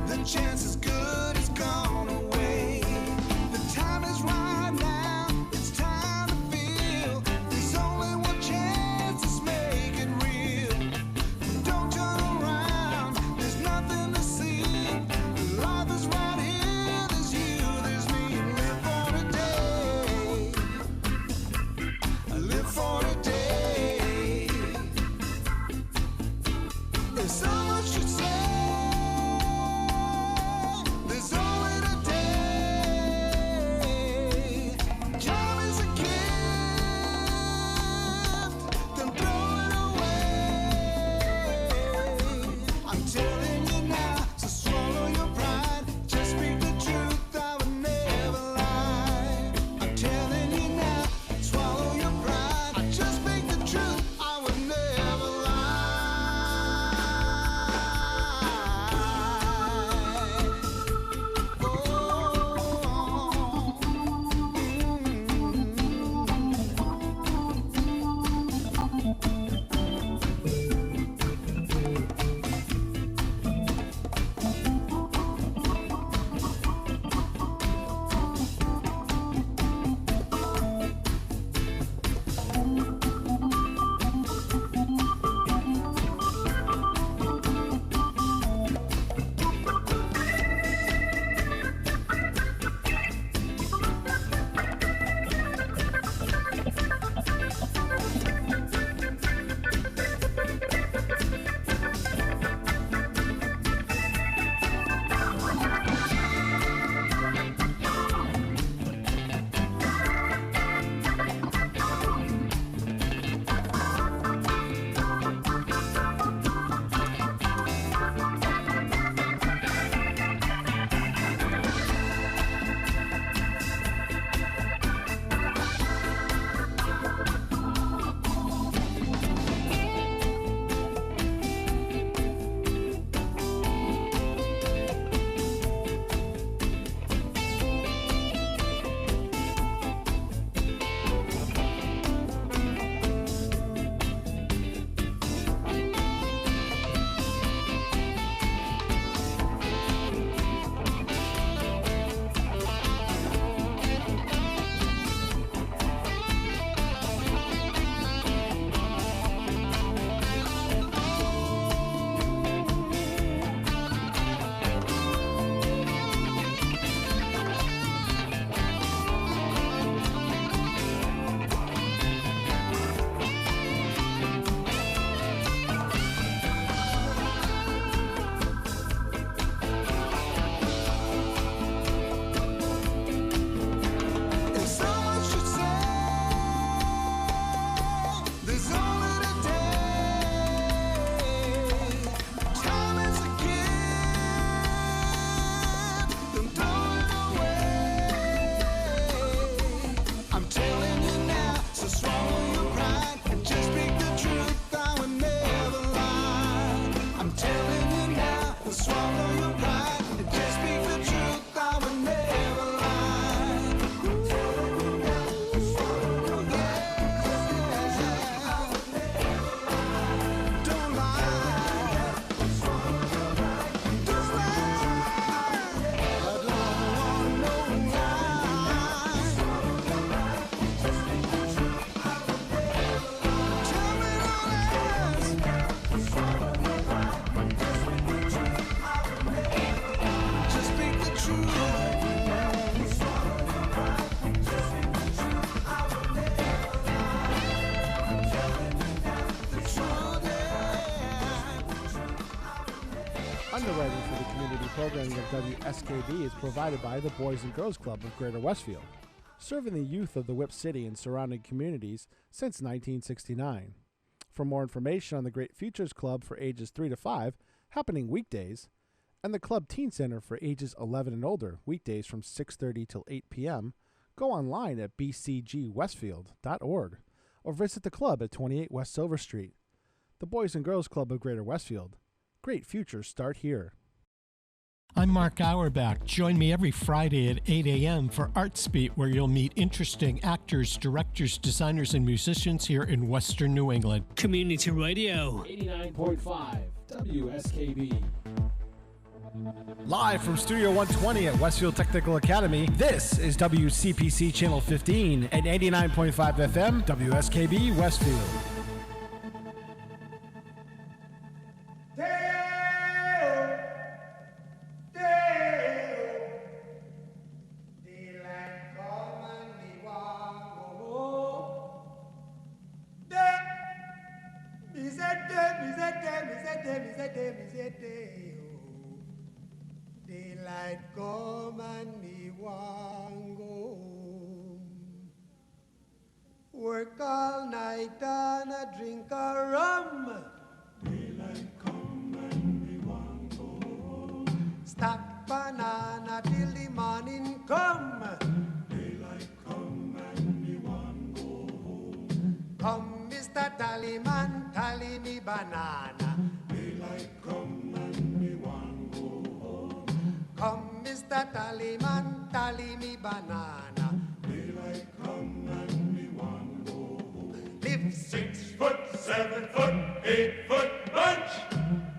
the chance is good it's gone away. The time is right now, it's time to feel. There's only one chance, let's make it real. Don't turn around, there's nothing to see. Life is right here, there's you, there's me. Live for today. Live for today. There's so much to say. There's only today. Time is a gift. Don't throw it away. I'm telling you now, so swallow your pride. Just speak the truth, I would never lie. I'm telling you now, swallow your pride. Just speak Underwriting for the community programming of WSKB is provided by the Boys and Girls Club of Greater Westfield, serving the youth of the Whip City and surrounding communities since 1969. For more information on the Great Futures Club for ages 3 to 5, happening weekdays, and the Club Teen Center for ages 11 and older, weekdays from 6:30 till 8 p.m., go online at bcgwestfield.org or visit the club at 28 West Silver Street. The Boys and Girls Club of Greater Westfield. Great futures start here. I'm Mark Auerbach. Join me every Friday at 8 a.m. for Arts Beat, where you'll meet interesting actors, directors, designers, and musicians here in Western New England. Community Radio. 89.5 WSKB. Live from Studio 120 at Westfield Technical Academy, this is WCPC Channel 15 and 89.5 FM WSKB Westfield. Daylight come and me want go home. Work all night and a drink a rum. Daylight come and me want go home. Stack banana till the morning come. Daylight come and me want go home. Come, Mr. Tallyman, tally me banana. Daylight come and me want go home. Come, Mr. Tallyman, tally me banana. Daylight come and me want go home. Live 6 foot, 7 foot, 8 foot bunch.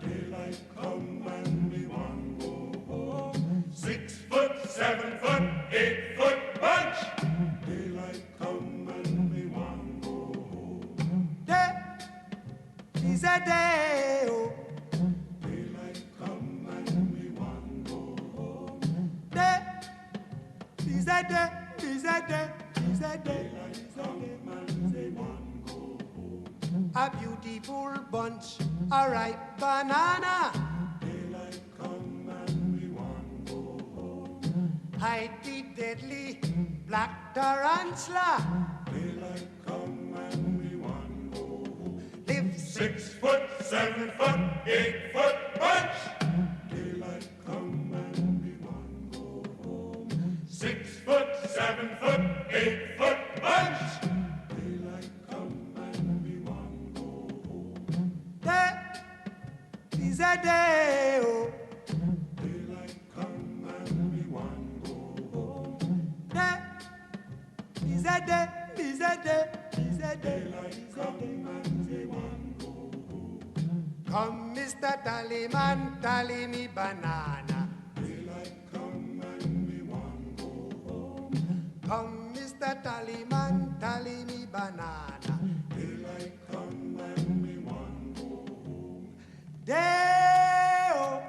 Daylight come and me want go home. 6 foot, 7 foot, 8 foot bunch. Daylight come and me want go home. Day is a day, oh. Daylight come and me want go home. Day is a day, is a day, is a day. Daylight come and me want go home. A beautiful bunch, a ripe banana. Daylight come and me want go home. Hide the deadly black tarantula. Daylight come and me want go home. Live 6 foot, 7 foot, 8 foot bunch. Daylight come and me want go home. 6 foot, 7 foot, 8 foot bunch. Daylight come and me want go home. Day is a day, oh. Daylight come and me want go home. Day is a day, is a day, is a day. Daylight come and me want go home. Come, Mr. Tallyman, tally me banana. Daylight come and me want go home. Come, Mr. Tallyman, tally me banana. Daylight come and me want go home. Day-o,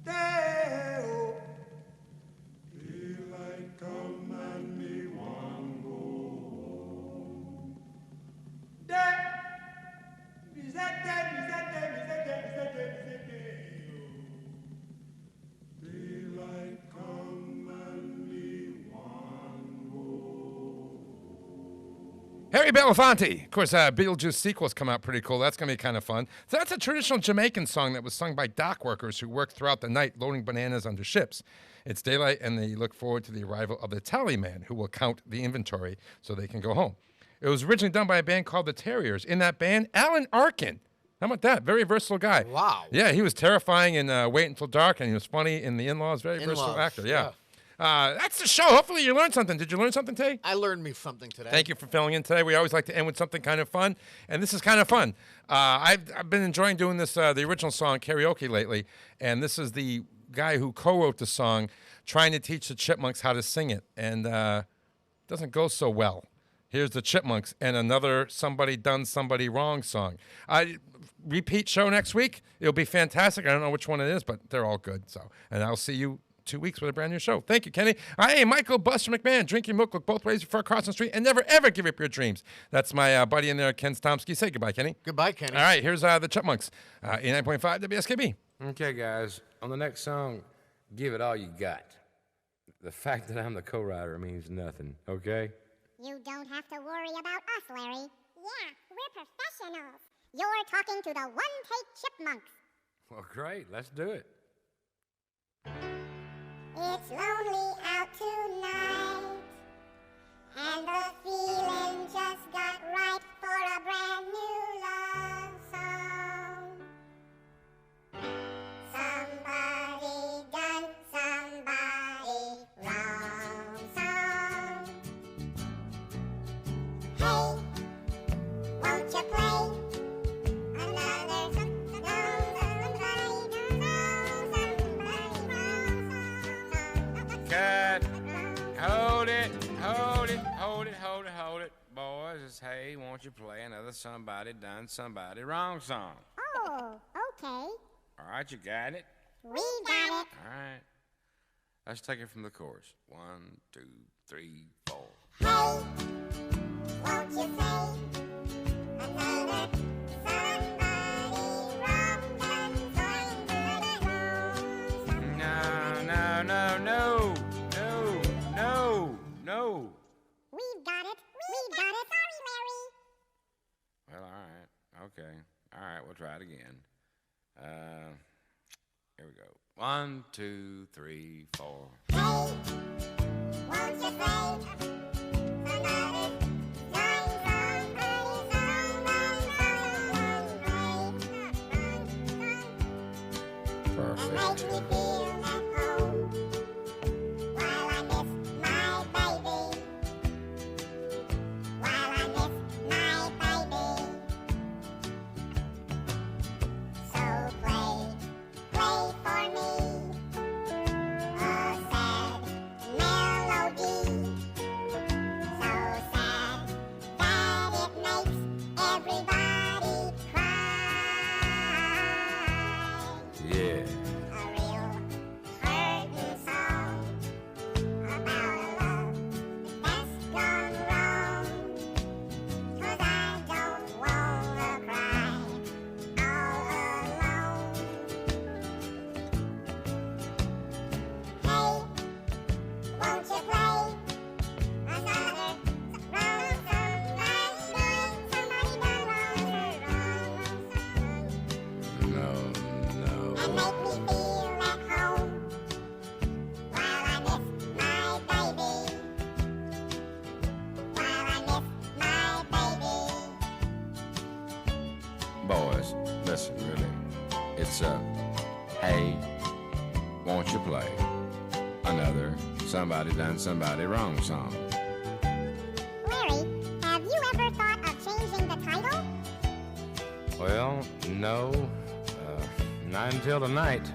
day-o. Daylight come and me want go home. Day, is that day, is that day, is that day, is that day, is that day. Daylight come and me want go. Harry Belafonte. Of course, Beetlejuice sequels come out pretty cool. That's going to be kind of fun. So that's a traditional Jamaican song that was sung by dock workers who worked throughout the night loading bananas onto ships. It's daylight, and they look forward to the arrival of the tallyman, who will count the inventory so they can go home. It was originally done by a band called the Terriers. In that band, Alan Arkin. How about that? Very versatile guy. Wow. Yeah, he was terrifying in Wait Until Dark, and he was funny in The In-Laws. Very versatile In-Laws, actor, yeah. That's the show. Hopefully you learned something. Did you learn something today? I learned me something today. Thank you for filling in today. We always like to end with something kind of fun, and this is kind of fun. I've been enjoying doing this, the original song karaoke lately, and this is the guy who co-wrote the song trying to teach the Chipmunks how to sing it, and it doesn't go so well. Here's the Chipmunks and another Somebody Done Somebody Wrong song. Repeat show next week. It'll be fantastic. I don't know which one it is, but they're all good. So, and I'll see you 2 weeks with a brand new show. Thank you, Kenny. Hey, Michael Buster McMahon. Drink your milk, look both ways before crossing the street, and never, ever give up your dreams. That's my buddy in there, Ken Stomsky. Say goodbye, Kenny. Goodbye, Kenny. All right, here's the Chipmunks. 89.5 WSKB. Okay, guys, on the next song, give it all you got. The fact that I'm the co-writer means nothing, okay? You don't have to worry about us, Larry. Yeah, we're professionals. You're talking to the one-take chipmunks. Well, great, let's do it. It's lonely out tonight, and the feeling just got right for a brand new love song. Somebody done somebody wrong song. Hey, won't you play another somebody Cut. Hold it. Boys, it's hey, won't you play another somebody done somebody wrong song? Oh, okay. All right, you got it? We got it. All right. Let's take it from the chorus. 1, 2, 3, 4. Hey, won't you say another somebody wrong done somebody wrong? No. We've got it. Sorry, Larry. Well, all right. Okay. All right, we'll try it again. Here we go. 1, 2, 3, 4. Hey, won't you say another Perfect. make me feel at home while I miss my baby. While I miss my baby. So play for me a sad melody. So sad that it makes everybody cry. Yeah. A real hurtin' song about a love that's gone wrong. 'Cause I don't wanna cry all alone. Hey, won't you play another wrong song? Somebody done wrong song. No. And make me feel at home while I miss my baby. While I miss my baby. Boys, listen, really. It's hey, won't you play another somebody done somebody wrong song? Larry, have you ever thought of changing the title? Well, no, not until tonight.